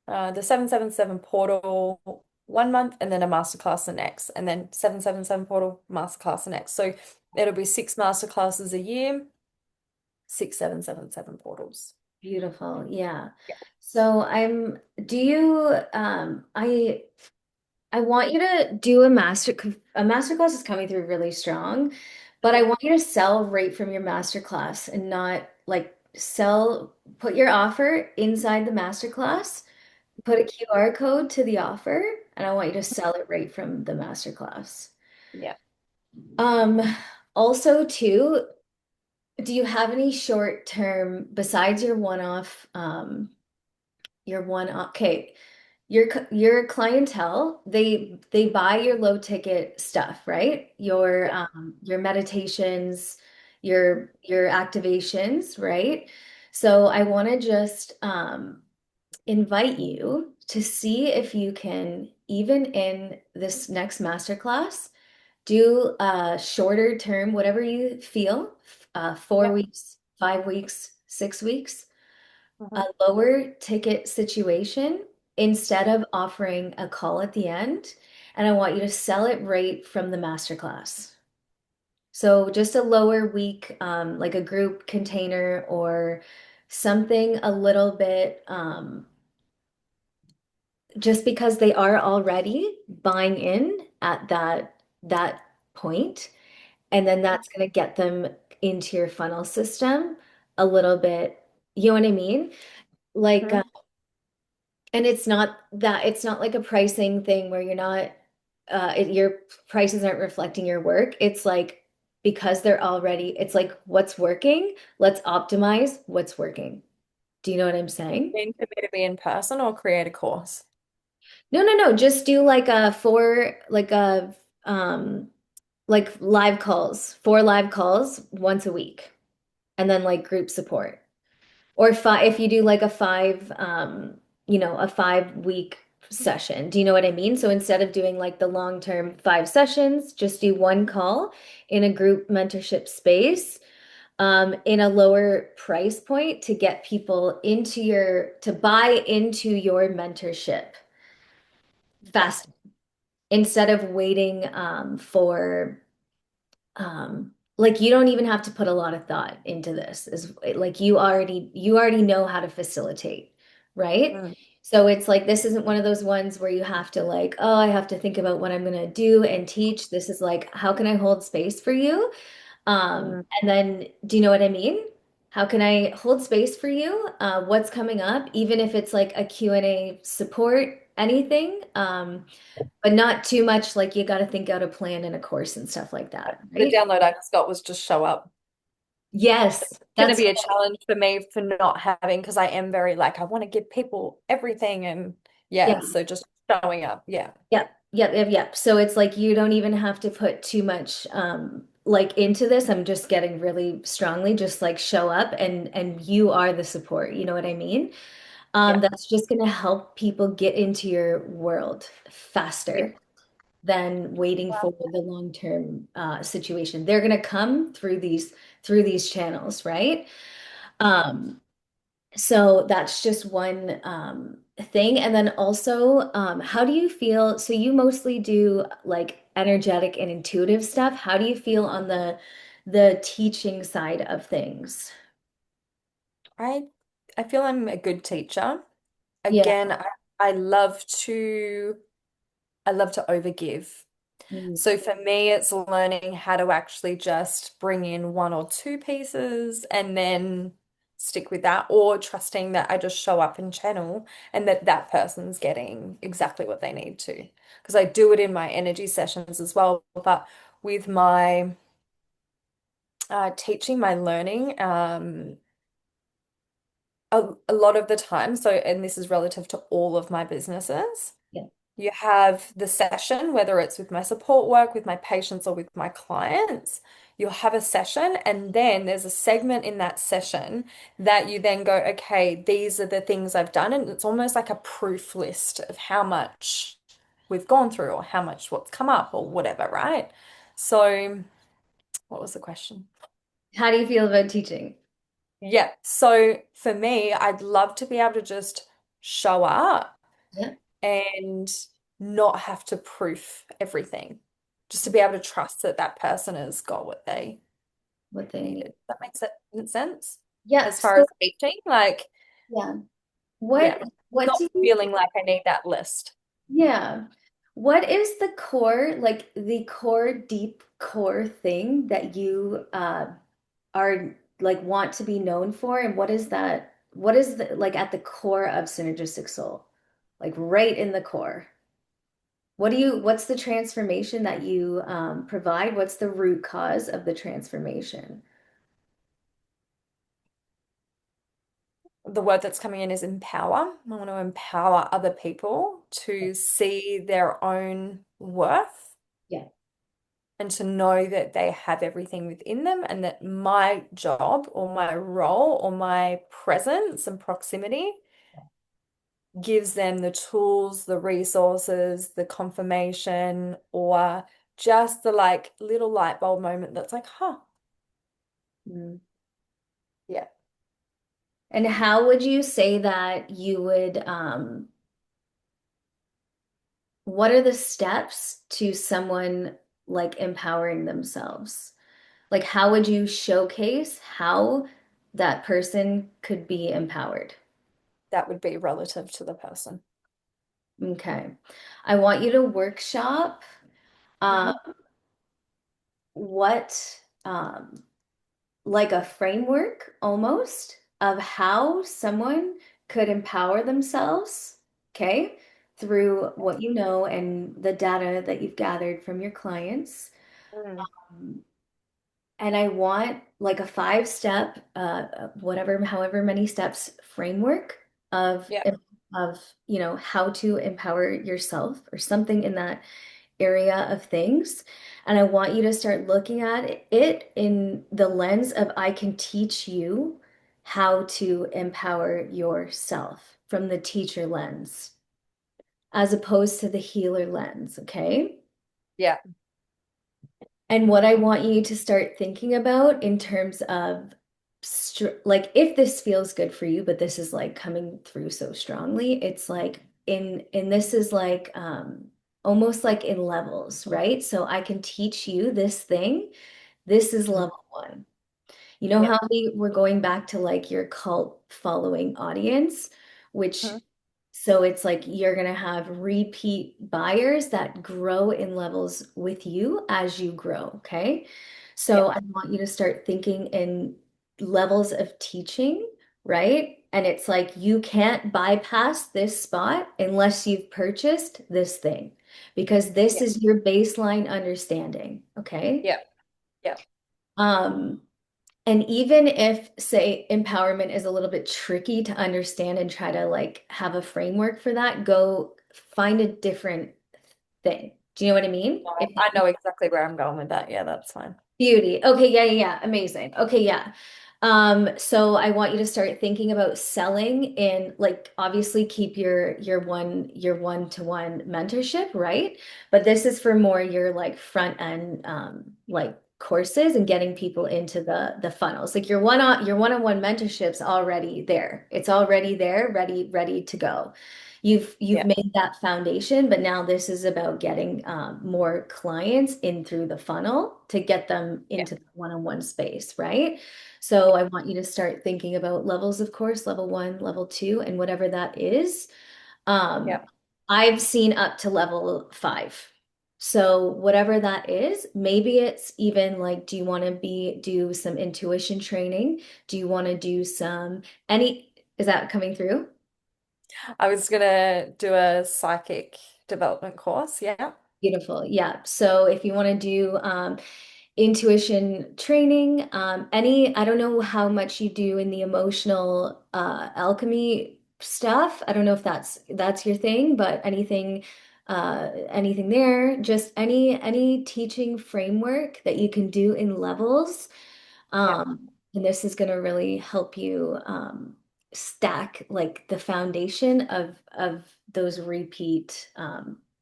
A: the 777 portal 1 month and then a masterclass the next, and then 777 portal masterclass the next. So it'll be 6 masterclasses a year, 6 777 portals.
B: Beautiful. Yeah.
A: Yeah.
B: So do you, I want you to do a master class is coming through really strong, but I
A: Mhm.
B: want you to sell right from your master class and not like put your offer inside the master class, put a
A: Mhm.
B: QR code to the offer, and I want you to sell it right from the master class.
A: Yeah.
B: Um, Also too, do you have any short term besides your one okay, your clientele, they buy your low ticket stuff, right?
A: Yeah.
B: Your meditations, your activations, right? So I want to just invite you to see if you can, even in this next masterclass, do a shorter term, whatever you feel, 4 weeks, 5 weeks, 6 weeks, a
A: Mhm.
B: lower ticket situation instead of offering a call at the end. And I want you to sell it right from the masterclass. So just a lower week, like a group container or something a little bit, just because they are already buying in at that point, and then that's going to get them into your funnel system a little bit. You know what I mean? Like,
A: Mhm.
B: and it's not like a pricing thing where you're not your prices aren't reflecting your work. It's like because they're already, it's like what's working, let's optimize what's working. Do you know what I'm saying?
A: Mean for me to be in person or create a course?
B: No, no, no. Just do like a four, um, like live calls, four live calls once a week, and then like group support. Or five, if you do like a five, a 5 week session. Do you know what I mean? So instead of doing like the long term 5 sessions, just do one call in a group mentorship space, in a lower price point to get people to buy into your mentorship
A: Yeah.
B: fast instead of waiting like you don't even have to put a lot of thought into this. Is like you already know how to facilitate, right?
A: Mm,
B: So it's like this isn't one of those ones where you have to like, oh, I have to think about what I'm gonna do and teach. This is like, how can I hold space for you?
A: mm.
B: And then do you know what I mean? How can I hold space for you? What's coming up, even if it's like a Q&A support, anything. But not too much like you got to think out a plan and a course and stuff like that,
A: The
B: right?
A: download I just got was just show up.
B: Yes,
A: Going to
B: that's
A: be a challenge for me for not having, because I am very like, I want to give people everything. And
B: yeah,
A: yeah, so just showing up. Yeah.
B: yep, yep, yep, yep. So it's like you don't even have to put too much like into this. I'm just getting really strongly just like show up and you are the support. You know what I mean?
A: Yeah.
B: That's just going to help people get into your world
A: Yeah.
B: faster than waiting for the long-term situation. They're going to come through these channels, right? Um, So that's just one thing. And then also, how do you feel? So you mostly do like energetic and intuitive stuff. How do you feel on the teaching side of things?
A: I I feel I'm a good teacher.
B: Yeah.
A: Again, I love to overgive.
B: Mm.
A: So for me, it's learning how to actually just bring in one or two pieces and then stick with that, or trusting that I just show up and channel and that that person's getting exactly what they need to. Because I do it in my energy sessions as well, but with my teaching, my learning, a lot of the time, so, and this is relative to all of my businesses.
B: Yeah.
A: You have the session, whether it's with my support work, with my patients, or with my clients. You'll have a session, and then there's a segment in that session that you then go, okay, these are the things I've done. And it's almost like a proof list of how much we've gone through or how much what's come up or whatever, right? So, what was the question?
B: How do you feel about teaching?
A: Yeah. So, for me, I'd love to be able to just show up
B: Yeah.
A: and not have to proof everything. Just to be able to trust that that person has got what they
B: What they need.
A: needed. That makes sense.
B: Yeah.
A: As far
B: So
A: as teaching, like,
B: yeah.
A: yeah,
B: What
A: not
B: do you
A: feeling like I need that list.
B: Yeah. What is the core, like the core, deep core thing that you are like want to be known for? And what is that? What is the like at the core of Synergistic Soul? Like right in the core. What's the transformation that you provide? What's the root cause of the transformation?
A: The word that's coming in is empower. I want to empower other people to see their own worth
B: Yeah.
A: and to know that they have everything within them, and that my job or my role or my presence and proximity gives them the tools, the resources, the confirmation, or just the like little light bulb moment that's like, huh,
B: Mm.
A: yeah,
B: And how would you say that you would what are the steps to someone like empowering themselves? Like, how would you showcase how that person could be empowered?
A: that would be relative to the person.
B: Okay. I want you to workshop um,
A: Mhm.
B: what, like a framework almost of how someone could empower themselves, okay, through what you know and the data that you've gathered from your clients.
A: Mm.
B: and I want like a 5 step, whatever, however many steps framework of
A: Yeah.
B: how to empower yourself or something in that area of things. And I want you to start looking at it in the lens of I can teach you how to empower yourself from the teacher lens as opposed to the healer lens, okay?
A: Yeah.
B: And what I want you to start thinking about in terms of like if this feels good for you, but this is like coming through so strongly, it's like in this is like almost like in levels, right? So I can teach you this thing. This is
A: Mhm.
B: level one. You know
A: Yeah.
B: how we were going back to like your cult following audience, which
A: Mhm.
B: so it's like you're going to have repeat buyers that grow in levels with you as you grow. Okay.
A: Yeah.
B: So I want you to start thinking in levels of teaching, right? And it's like you can't bypass this spot unless you've purchased this thing because this
A: Yeah.
B: is your baseline understanding. Okay.
A: Yeah. Yeah.
B: Um, and even if, say, empowerment is a little bit tricky to understand and try to like have a framework for that, go find a different thing. Do you know what I mean? If
A: I know exactly where I'm going with that. Yeah, that's fine.
B: Beauty. Okay, yeah, yeah, yeah. Amazing. Okay, yeah. So I want you to start thinking about selling in like obviously keep your one-to-one mentorship, right? But this is for more your like front end like courses and getting people into the funnels. Like your one-on-one mentorship's already there. It's already there, ready to go. You've
A: Yeah.
B: made that foundation, but now this is about getting more clients in through the funnel to get them
A: Yeah.
B: into the one-on-one space, right? So I want you to start thinking about levels, of course, level one, level two, and whatever that is. Um,
A: Yeah.
B: I've seen up to level 5. So whatever that is, maybe it's even like, do you want to do some intuition training? Do you want to do is that coming through?
A: I was gonna do a psychic development course. Yeah.
B: Beautiful. Yeah. So if you want to do intuition training, I don't know how much you do in the emotional alchemy stuff. I don't know if that's your thing, but anything there, just any teaching framework that you can do in levels.
A: Yeah.
B: And this is going to really help you stack like the foundation of those repeat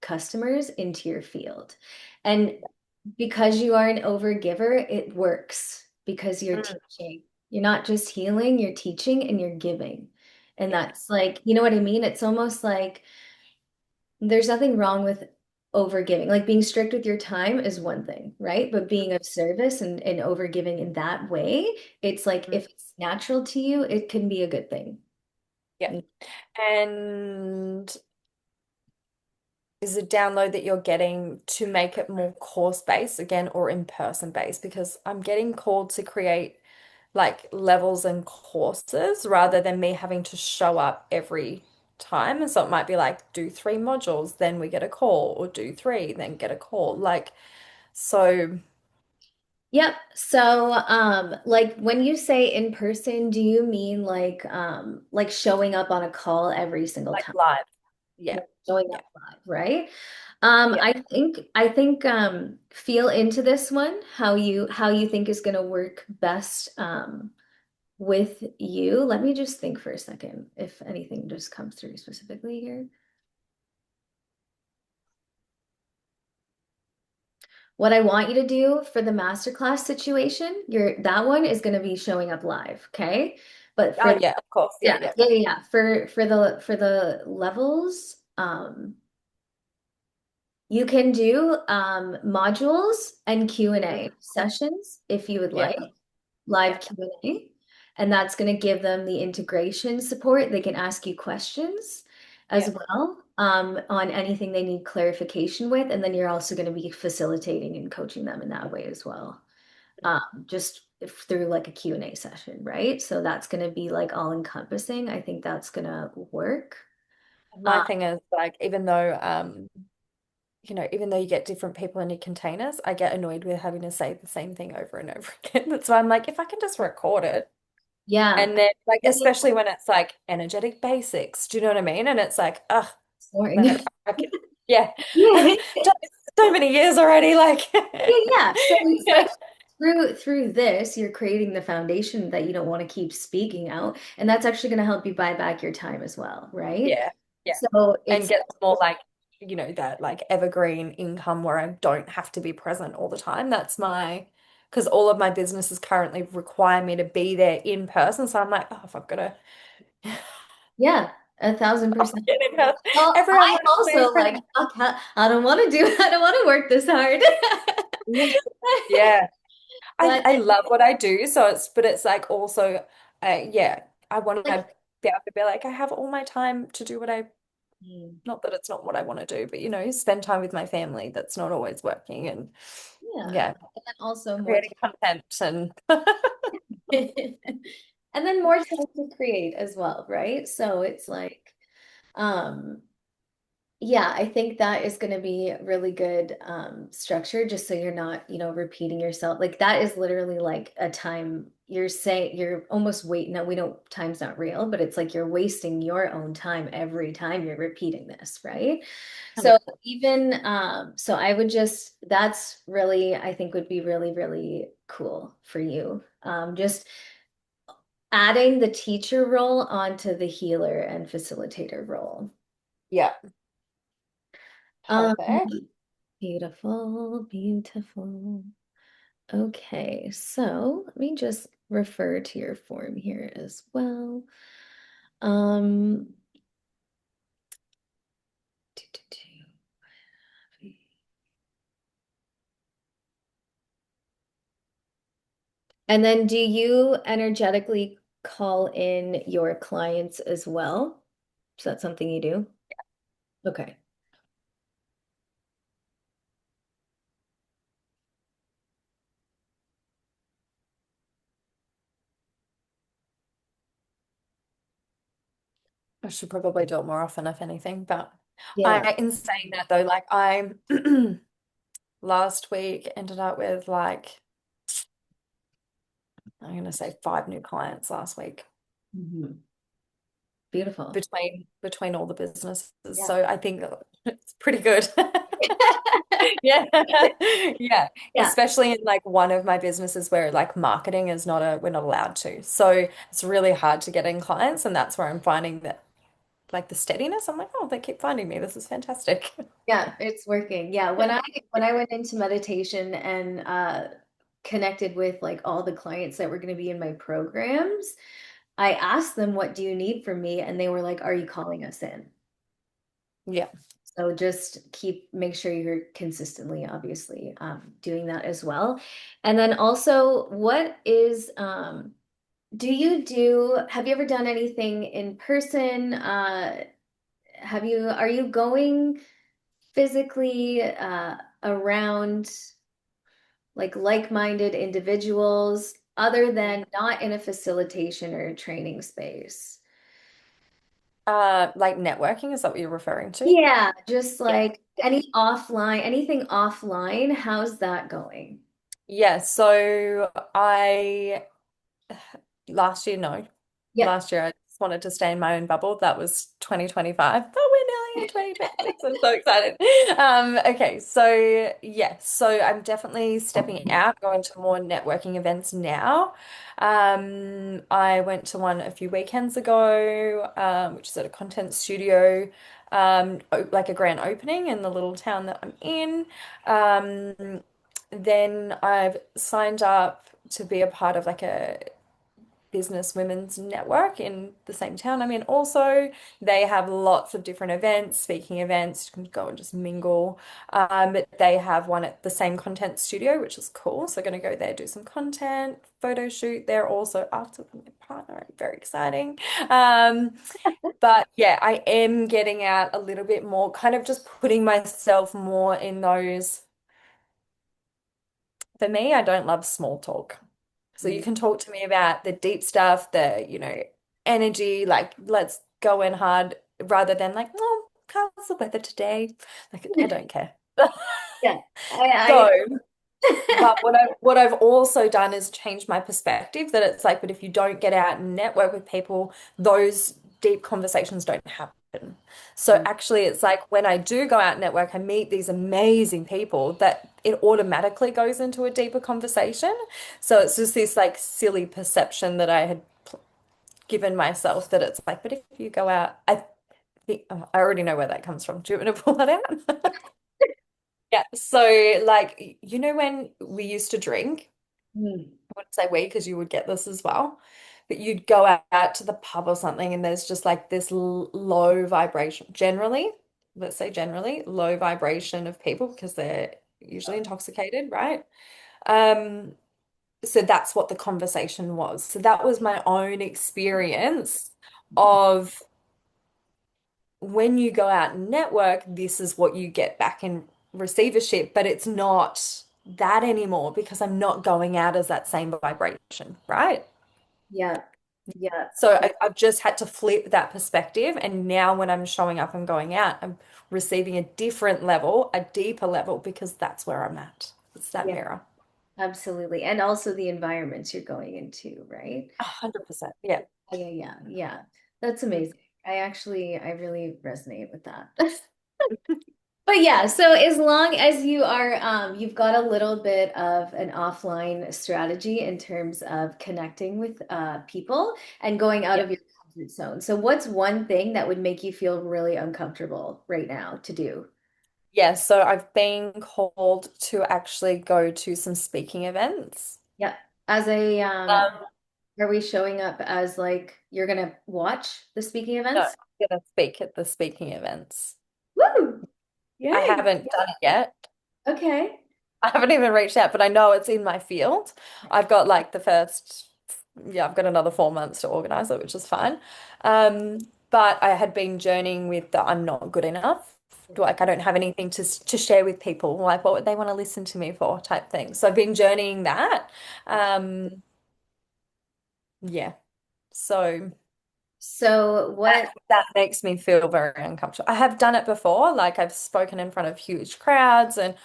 B: customers into your field. And because you are an overgiver, it works because you're
A: Mm.
B: teaching. You're not just healing, you're teaching and you're giving. And
A: Yeah.
B: that's like, you know what I mean? It's almost like there's nothing wrong with overgiving. Like being strict with your time is one thing, right? But being of service and overgiving in that way, it's like
A: Mm.
B: if it's natural to you, it can be a good thing.
A: Yeah. And is the download that you're getting to make it more course based again or in person based? Because I'm getting called to create like levels and courses rather than me having to show up every time. And so it might be like do 3 modules, then we get a call, or do three, then get a call. Like, so
B: Yep. So, like when you say in person, do you mean like showing up on a call every single
A: like
B: time?
A: live. Yeah.
B: Like showing
A: Yeah.
B: up live, right?
A: Yeah.
B: I think feel into this one, how you think is going to work best with you. Let me just think for a second if anything just comes through specifically here. What I want you to do for the masterclass situation, that one is going to be showing up live, okay? But
A: Oh
B: for
A: yeah, of course. Yeah,
B: yeah,
A: yeah.
B: yeah, yeah, yeah. For the levels, you can do modules and
A: Mhm.
B: Q&A sessions if you would
A: Yeah.
B: like, live
A: Yeah.
B: Q&A, and that's going to give them the integration support. They can ask you questions as
A: Yeah.
B: well on anything they need clarification with, and then you're also going to be facilitating and coaching them in that way as well, just through like a Q&A session, right? So that's going to be like all encompassing. I think that's going to work.
A: My
B: Uh,
A: thing is like even though even though you get different people in your containers, I get annoyed with having to say the same thing over and over again. That's why I'm like, if I can just record it
B: Yeah.
A: and then like,
B: Yeah, yeah,
A: especially when it's like energetic basics, do you know what I mean? And it's like,
B: it's boring.
A: like I can, yeah,
B: Yeah.
A: so so many years already, like,
B: Yeah, yeah. So it's like through this, you're creating the foundation that you don't want to keep speaking out, and that's actually going to help you buy back your time as well, right?
A: yeah, yeah,
B: So
A: and
B: it's
A: get more like, that like evergreen income where I don't have to be present all the time. Because all of my businesses currently require me to be there in person. So I'm like, oh, if I've got to
B: yeah, 1,000%.
A: get in person,
B: Well,
A: everyone
B: I'm
A: wants to be
B: also like,
A: present.
B: fuck, I don't want to do, I don't want to work this hard.
A: Yeah. Yeah. I
B: But
A: I love what I do. But it's like also, yeah, I want
B: like,
A: to be able to be like, I have all my time to do
B: mm,
A: not that it's not what I want to do, but spend time with my family. That's not always working. And
B: yeah,
A: yeah,
B: and then also more
A: creating content and
B: time, and then more time to create as well, right? So it's like, um, yeah, I think that is going to be really good structure just so you're not, repeating yourself. Like that is literally like a time you're saying you're almost waiting. Now we know time's not real, but it's like you're wasting your own time every time you're repeating this, right? So
A: 100%.
B: even so I would just that's really I think would be really, really cool for you. Just adding the teacher role onto the healer and facilitator role.
A: Yeah,
B: Um,
A: perfect.
B: Beautiful, beautiful. Okay, so let me just refer to your form here as well. Um, do, do, do. And then do you energetically call in your clients as well? Is that something you do? Okay.
A: I should probably do it more often, if anything. But
B: Yeah.
A: in saying that though, like I last week ended up with like I'm gonna say 5 new clients last week
B: Mhm. Beautiful.
A: between all the businesses.
B: Yeah.
A: So I think it's pretty good. Yeah. Yeah.
B: Yeah.
A: Especially in like one of my businesses where like marketing is not we're not allowed to. So it's really hard to get in clients. And that's where I'm finding that like the steadiness. I'm like, oh, they keep finding me. This is fantastic.
B: Yeah, it's working. Yeah, when I went into meditation and connected with like all the clients that were going to be in my programs, I asked them, "What do you need from me?" And they were like, "Are you calling us in?"
A: Yeah.
B: So just make sure you're consistently, obviously, doing that as well. And then also, have you ever done anything in person? Are you going physically around like-minded individuals other than not in a facilitation or a training space?
A: Like networking, is that what you're referring to?
B: Yeah, just
A: Yeah.
B: like anything offline, how's that going?
A: Yeah. So I last year, no.
B: Yeah.
A: Last year, I just wanted to stay in my own bubble. That was 2025, but we're nearly in 2026. I'm so excited. Okay, so yes, so I'm definitely stepping out, going to more networking events now. I went to one a few weekends ago, which is at a content studio, like a grand opening in the little town that I'm in. Then I've signed up to be a part of like a business women's network in the same town I'm in. Also, they have lots of different events, speaking events. You can go and just mingle. But they have one at the same content studio, which is cool. So, going to go there, do some content, photo shoot there also after with my partner. Very exciting. Um, but yeah, I am getting out a little bit more, kind of just putting myself more in those. For me, I don't love small talk. So you
B: Mm.
A: can talk to me about the deep stuff, energy, like let's go in hard rather than like, oh, how's the weather today? Like I don't care.
B: Yeah.
A: So,
B: I
A: but what I've also done is change my perspective that it's like, but if you don't get out and network with people, those deep conversations don't happen. So actually, it's like when I do go out and network, I meet these amazing people that it automatically goes into a deeper conversation. So it's just this like silly perception that I had given myself that it's like, but if you go out, I think oh, I already know where that comes from. Do you want me to pull that out? Yeah. So like, you know, when we used to drink,
B: Mm.
A: I wouldn't say we because you would get this as well. But you'd go out to the pub or something and there's just like this low vibration. Generally, let's say generally, low vibration of people because they're usually intoxicated, right? Um, so that's what the conversation was. So that was my own experience of when you go out and network, this is what you get back in receivership, but it's not that anymore because I'm not going out as that same vibration, right?
B: Yeah. Yeah.
A: So I've just had to flip that perspective. And now when I'm showing up and going out, I'm receiving a different level, a deeper level, because that's where I'm at. It's that
B: Yeah.
A: mirror.
B: Absolutely. And also the environments you're going into, right?
A: 100%. Yeah.
B: Yeah, yeah, yeah. That's amazing. I really resonate with that. But yeah, so as long as you are, you've got a little bit of an offline strategy in terms of connecting with people and going out
A: Yeah.
B: of your comfort zone. So what's one thing that would make you feel really uncomfortable right now to do?
A: Yeah. So I've been called to actually go to some speaking events.
B: Yeah. As a,
A: Um,
B: are we showing up as like you're gonna watch the speaking
A: no,
B: events?
A: I'm gonna speak at the speaking events.
B: Woo!
A: I
B: Yay.
A: haven't done it yet.
B: Okay.
A: I haven't even reached out, but I know it's in my field. I've got like the first, yeah, I've got another 4 months to organize it, which is fine. Um, but I had been journeying with the I'm not good enough. Like I don't have anything to share with people. Like what would they want to listen to me for type thing. So I've been journeying that. Um, yeah. So
B: So what
A: that makes me feel very uncomfortable. I have done it before, like I've spoken in front of huge crowds and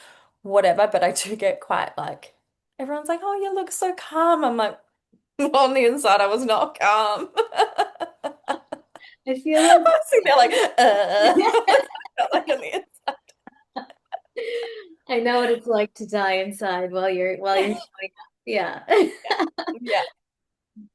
A: whatever, but I do get quite like everyone's like, "Oh, you look so calm." I'm like, on the inside, I was not calm.
B: I feel
A: I
B: like
A: was sitting there like, That's what I felt like on the inside.
B: I know what it's like to die inside while you're showing up. Yeah.
A: Yeah.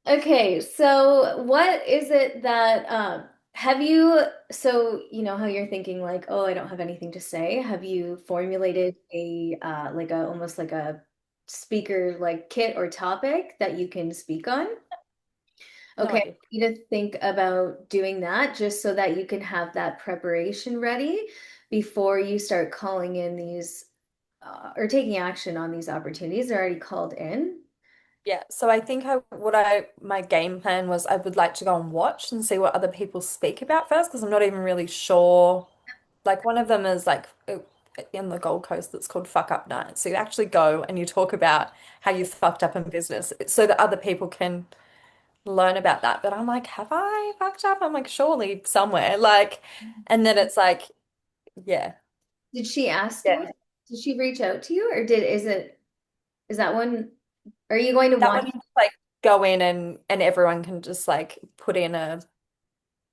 B: Okay, so what is it that have you so you know how you're thinking like, oh, I don't have anything to say. Have you formulated a like a almost like a speaker like kit or topic that you can speak on?
A: No
B: Okay,
A: idea.
B: you need to think about doing that just so that you can have that preparation ready before you start calling in these or taking action on these opportunities. They're already called in.
A: Yeah, so I think my game plan was I would like to go and watch and see what other people speak about first because I'm not even really sure. Like one of them is like in the Gold Coast that's called Fuck Up Night. So you actually go and you talk about how you fucked up in business so that other people can learn about that. But I'm like, have I fucked up? I'm like, surely somewhere. Like, and then it's like, yeah,
B: Did she ask
A: yeah.
B: you? Did she reach out to you, or is that one? Are you going to
A: That
B: want?
A: one you just like go in and everyone can just like put in a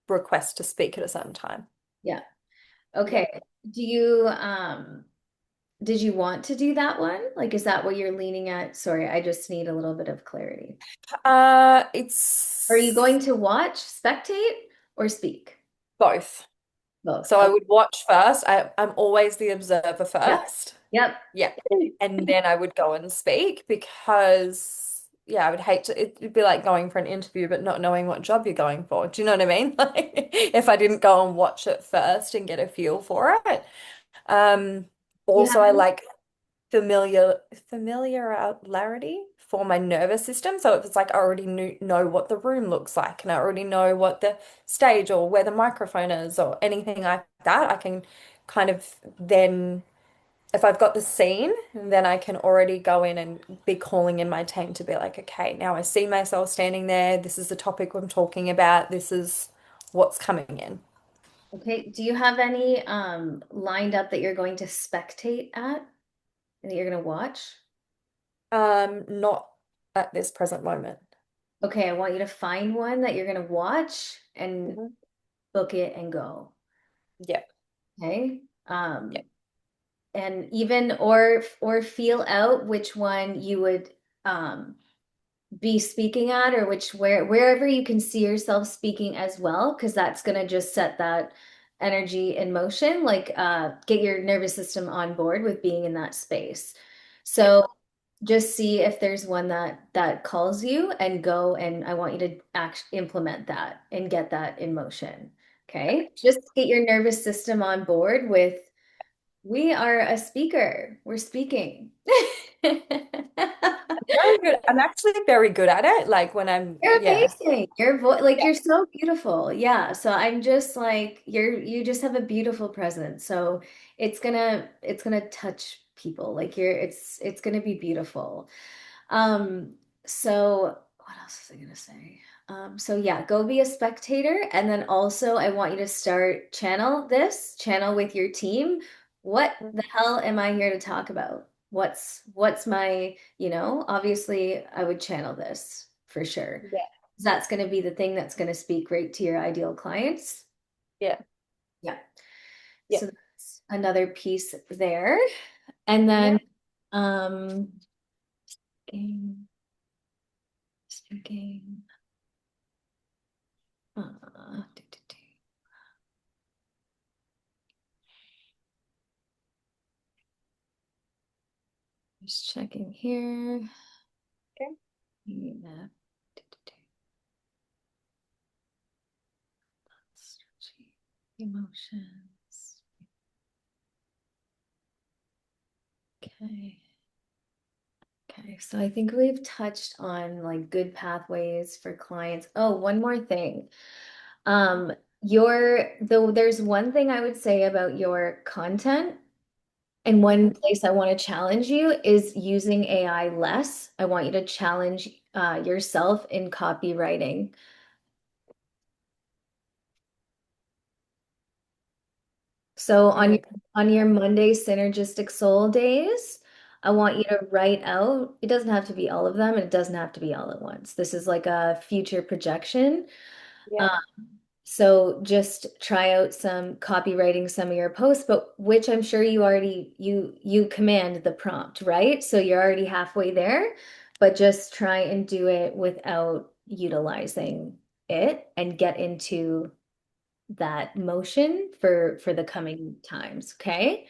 A: request to speak at a certain time.
B: Yeah.
A: Yeah.
B: Okay. Do you did you want to do that one? Like, is that what you're leaning at? Sorry, I just need a little bit of clarity. Are you going
A: It's
B: to watch, spectate, or speak?
A: both.
B: Both.
A: So I
B: Okay.
A: would watch first. I'm always the observer
B: Yep.
A: first.
B: Yep.
A: Yeah. And then I would go and speak because, yeah, I would hate to, it'd be like going for an interview but not knowing what job you're going for. Do you know what I mean? Like if I didn't go and watch it first and get a feel for it. Um,
B: You
A: Also I
B: haven't?
A: like familiarity for my nervous system. So if it's like I already know what the room looks like and I already know what the stage or where the microphone is or anything like that, I can kind of then if I've got the scene, then I can already go in and be calling in my team to be like, okay, now I see myself standing there. This is the topic I'm talking about. This is what's coming in.
B: Okay. Do you have any lined up that you're going to spectate at and that you're going to watch?
A: Not at this present moment.
B: Okay, I want you to find one that you're going to watch and
A: Mhm.
B: book it and go.
A: Yeah,
B: Okay.
A: yeah,
B: And even or feel out which one you would um be speaking at or wherever you can see yourself speaking as well, because that's going to just set that energy in motion, like get your nervous system on board with being in that space.
A: yeah.
B: So just see if there's one that calls you and go, and I want you to implement that and get that in motion. Okay,
A: Perfect.
B: just get your nervous system on board with we are a speaker, we're speaking.
A: Very good. I'm actually very good at it. Like when I'm,
B: You're
A: yeah,
B: amazing. Your voice, like
A: yeah,
B: you're so beautiful. Yeah. So I'm just like you just have a beautiful presence. So it's gonna touch people. Like it's gonna be beautiful. Um, so what else was I gonna say? So yeah, go be a spectator, and then also I want you to start channel with your team. What
A: mm,
B: the hell am I here to talk about? What's my, obviously I would channel this for sure.
A: yeah,
B: That's going to be the thing that's going to speak right to your ideal clients.
A: yeah,
B: Yeah.
A: yeah,
B: So that's another piece there. And then
A: yeah.
B: um game speaking. Do, do, do. Just checking here.
A: Okay.
B: Yeah. Do, do, do. Strategy, emotions. Okay. Okay, so I think we've touched on like good pathways for clients. Oh, one more thing. Though there's one thing I would say about your content, and one
A: Mhm.
B: place I want to challenge you is using AI less. I want you to challenge yourself in copywriting. So
A: In which,
B: on your Monday synergistic soul days, I want you to write out, it doesn't have to be all of them, and it doesn't have to be all at once. This is like a future projection.
A: yeah,
B: So just try out some copywriting some of your posts, but which I'm sure you already you command the prompt, right? So you're already halfway there, but just try and do it without utilizing it and get into that motion for the coming times, okay?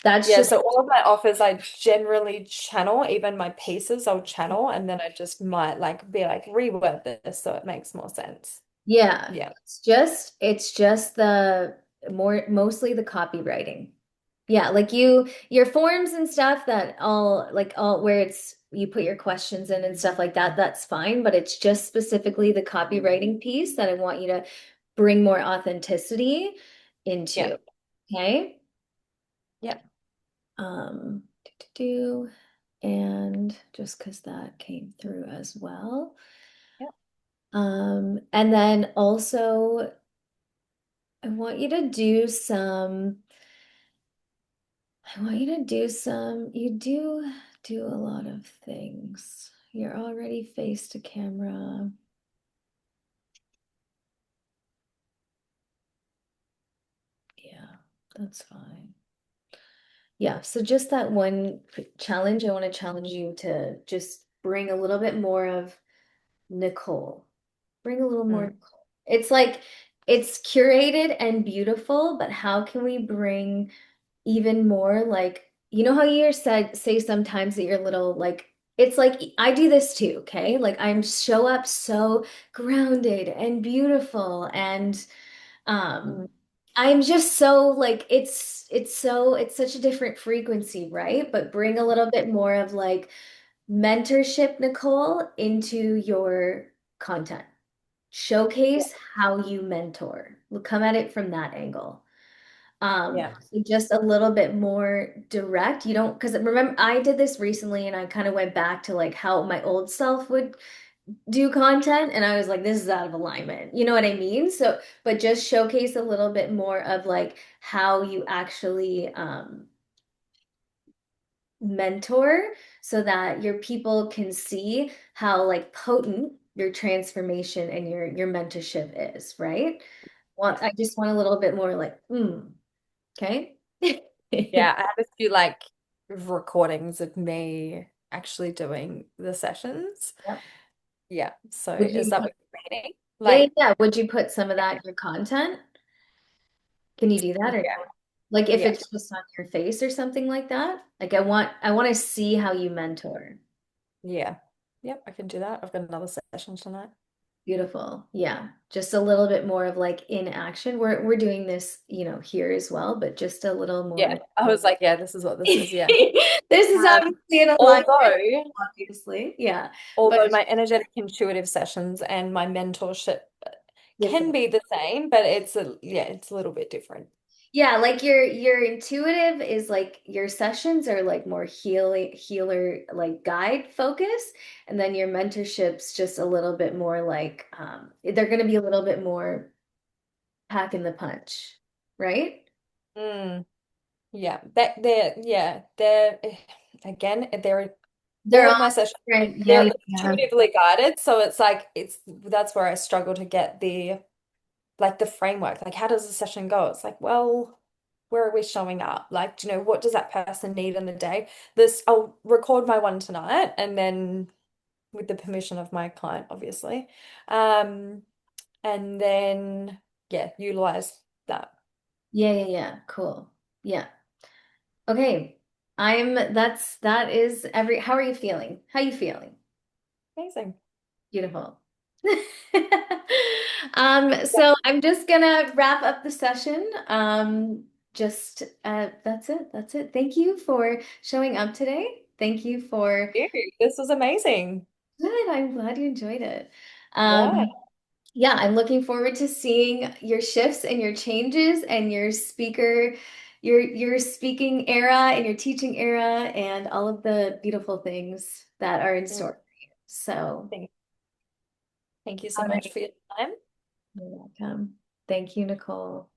B: That's
A: yeah.
B: just
A: So all of my offers, I generally channel, even my pieces, I'll channel, and then I just might like be like reword this so it makes more sense.
B: yeah,
A: Yeah,
B: it's just the mostly the copywriting. Yeah, like your forms and stuff that all where it's you put your questions in and stuff like that, that's fine, but it's just specifically the copywriting piece that I want you to bring more authenticity
A: yeah,
B: into. Okay?
A: yeah,
B: Do, and just because that came through as well.
A: yeah,
B: And then also I want you to do some I want you to do some, you do a lot of things. You're already face to camera. Yeah, that's fine. Yeah, so just that one challenge, I want to challenge you to just bring a little bit more of Nicole. Bring a little more
A: mm,
B: Nicole. It's like it's curated and beautiful, but how can we bring even more like how you said say sometimes that you're little like it's like I do this too, okay? Like I'm show up so grounded and beautiful and
A: mm,
B: I'm just so like it's such a different frequency, right? But bring a little bit more of like mentorship, Nicole, into your content.
A: yeah,
B: Showcase how you mentor. We'll come at it from that angle.
A: yeah,
B: So just a little bit more direct. You don't, because remember, I did this recently and I kind of went back to like how my old self would do content and I was like, this is out of alignment. You know what I mean? So, but just showcase a little bit more of like how you actually mentor so that your people can see how like potent your transformation and your mentorship is, right? I just want a little bit more like, okay.
A: Yeah, I have a few like recordings of me actually doing the sessions.
B: Yep.
A: Yeah. So
B: Would
A: is
B: you
A: that
B: put,
A: what you're meaning?
B: yeah, yeah,
A: Like,
B: yeah. Would you put some of that in your content? Can you do that or
A: yeah,
B: no? Like if
A: yeah,
B: it's just on your face or something like that? Like I want to see how you mentor.
A: yeah. Yep, I can do that. I've got another session tonight.
B: Beautiful. Yeah. Just a little bit more of like in action. We're doing this, here as well, but just a little
A: Yeah.
B: more.
A: I was like, yeah, this is what this is. Yeah.
B: This is
A: Um,
B: obviously in alignment,
A: although,
B: obviously. Yeah. But
A: although my energetic intuitive sessions and my mentorship can
B: different.
A: be the same, but it's a little bit different.
B: Yeah, like your intuitive is like your sessions are like more healer like guide focus, and then your mentorship's just a little bit more like they're going to be a little bit more packing the punch, right?
A: Mm, yeah. They're again, they're
B: They're
A: all
B: all
A: of my sessions,
B: different. Yeah,
A: they're
B: yeah, yeah.
A: intuitively guided. So it's like that's where I struggle to get the framework. Like, how does the session go? It's like, well, where are we showing up? Like, do you know, what does that person need in the day? I'll record my one tonight and then with the permission of my client, obviously. Um, and then yeah, utilize that.
B: Yeah, yeah, yeah. Cool. Yeah. Okay. That is how are you feeling? How are you feeling?
A: Amazing.
B: Beautiful. So I'm just gonna wrap up the session. Just that's it. That's it. Thank you for showing up today. Thank you for
A: Thank you. This was amazing.
B: good. I'm glad you enjoyed it.
A: Yeah.
B: Yeah, I'm looking forward to seeing your shifts and your changes and your speaking era and your teaching era and all of the beautiful things that are in
A: Mm,
B: store for you. So,
A: Thank, thank you so
B: all
A: much
B: right.
A: for your time.
B: You're welcome. Thank you, Nicole.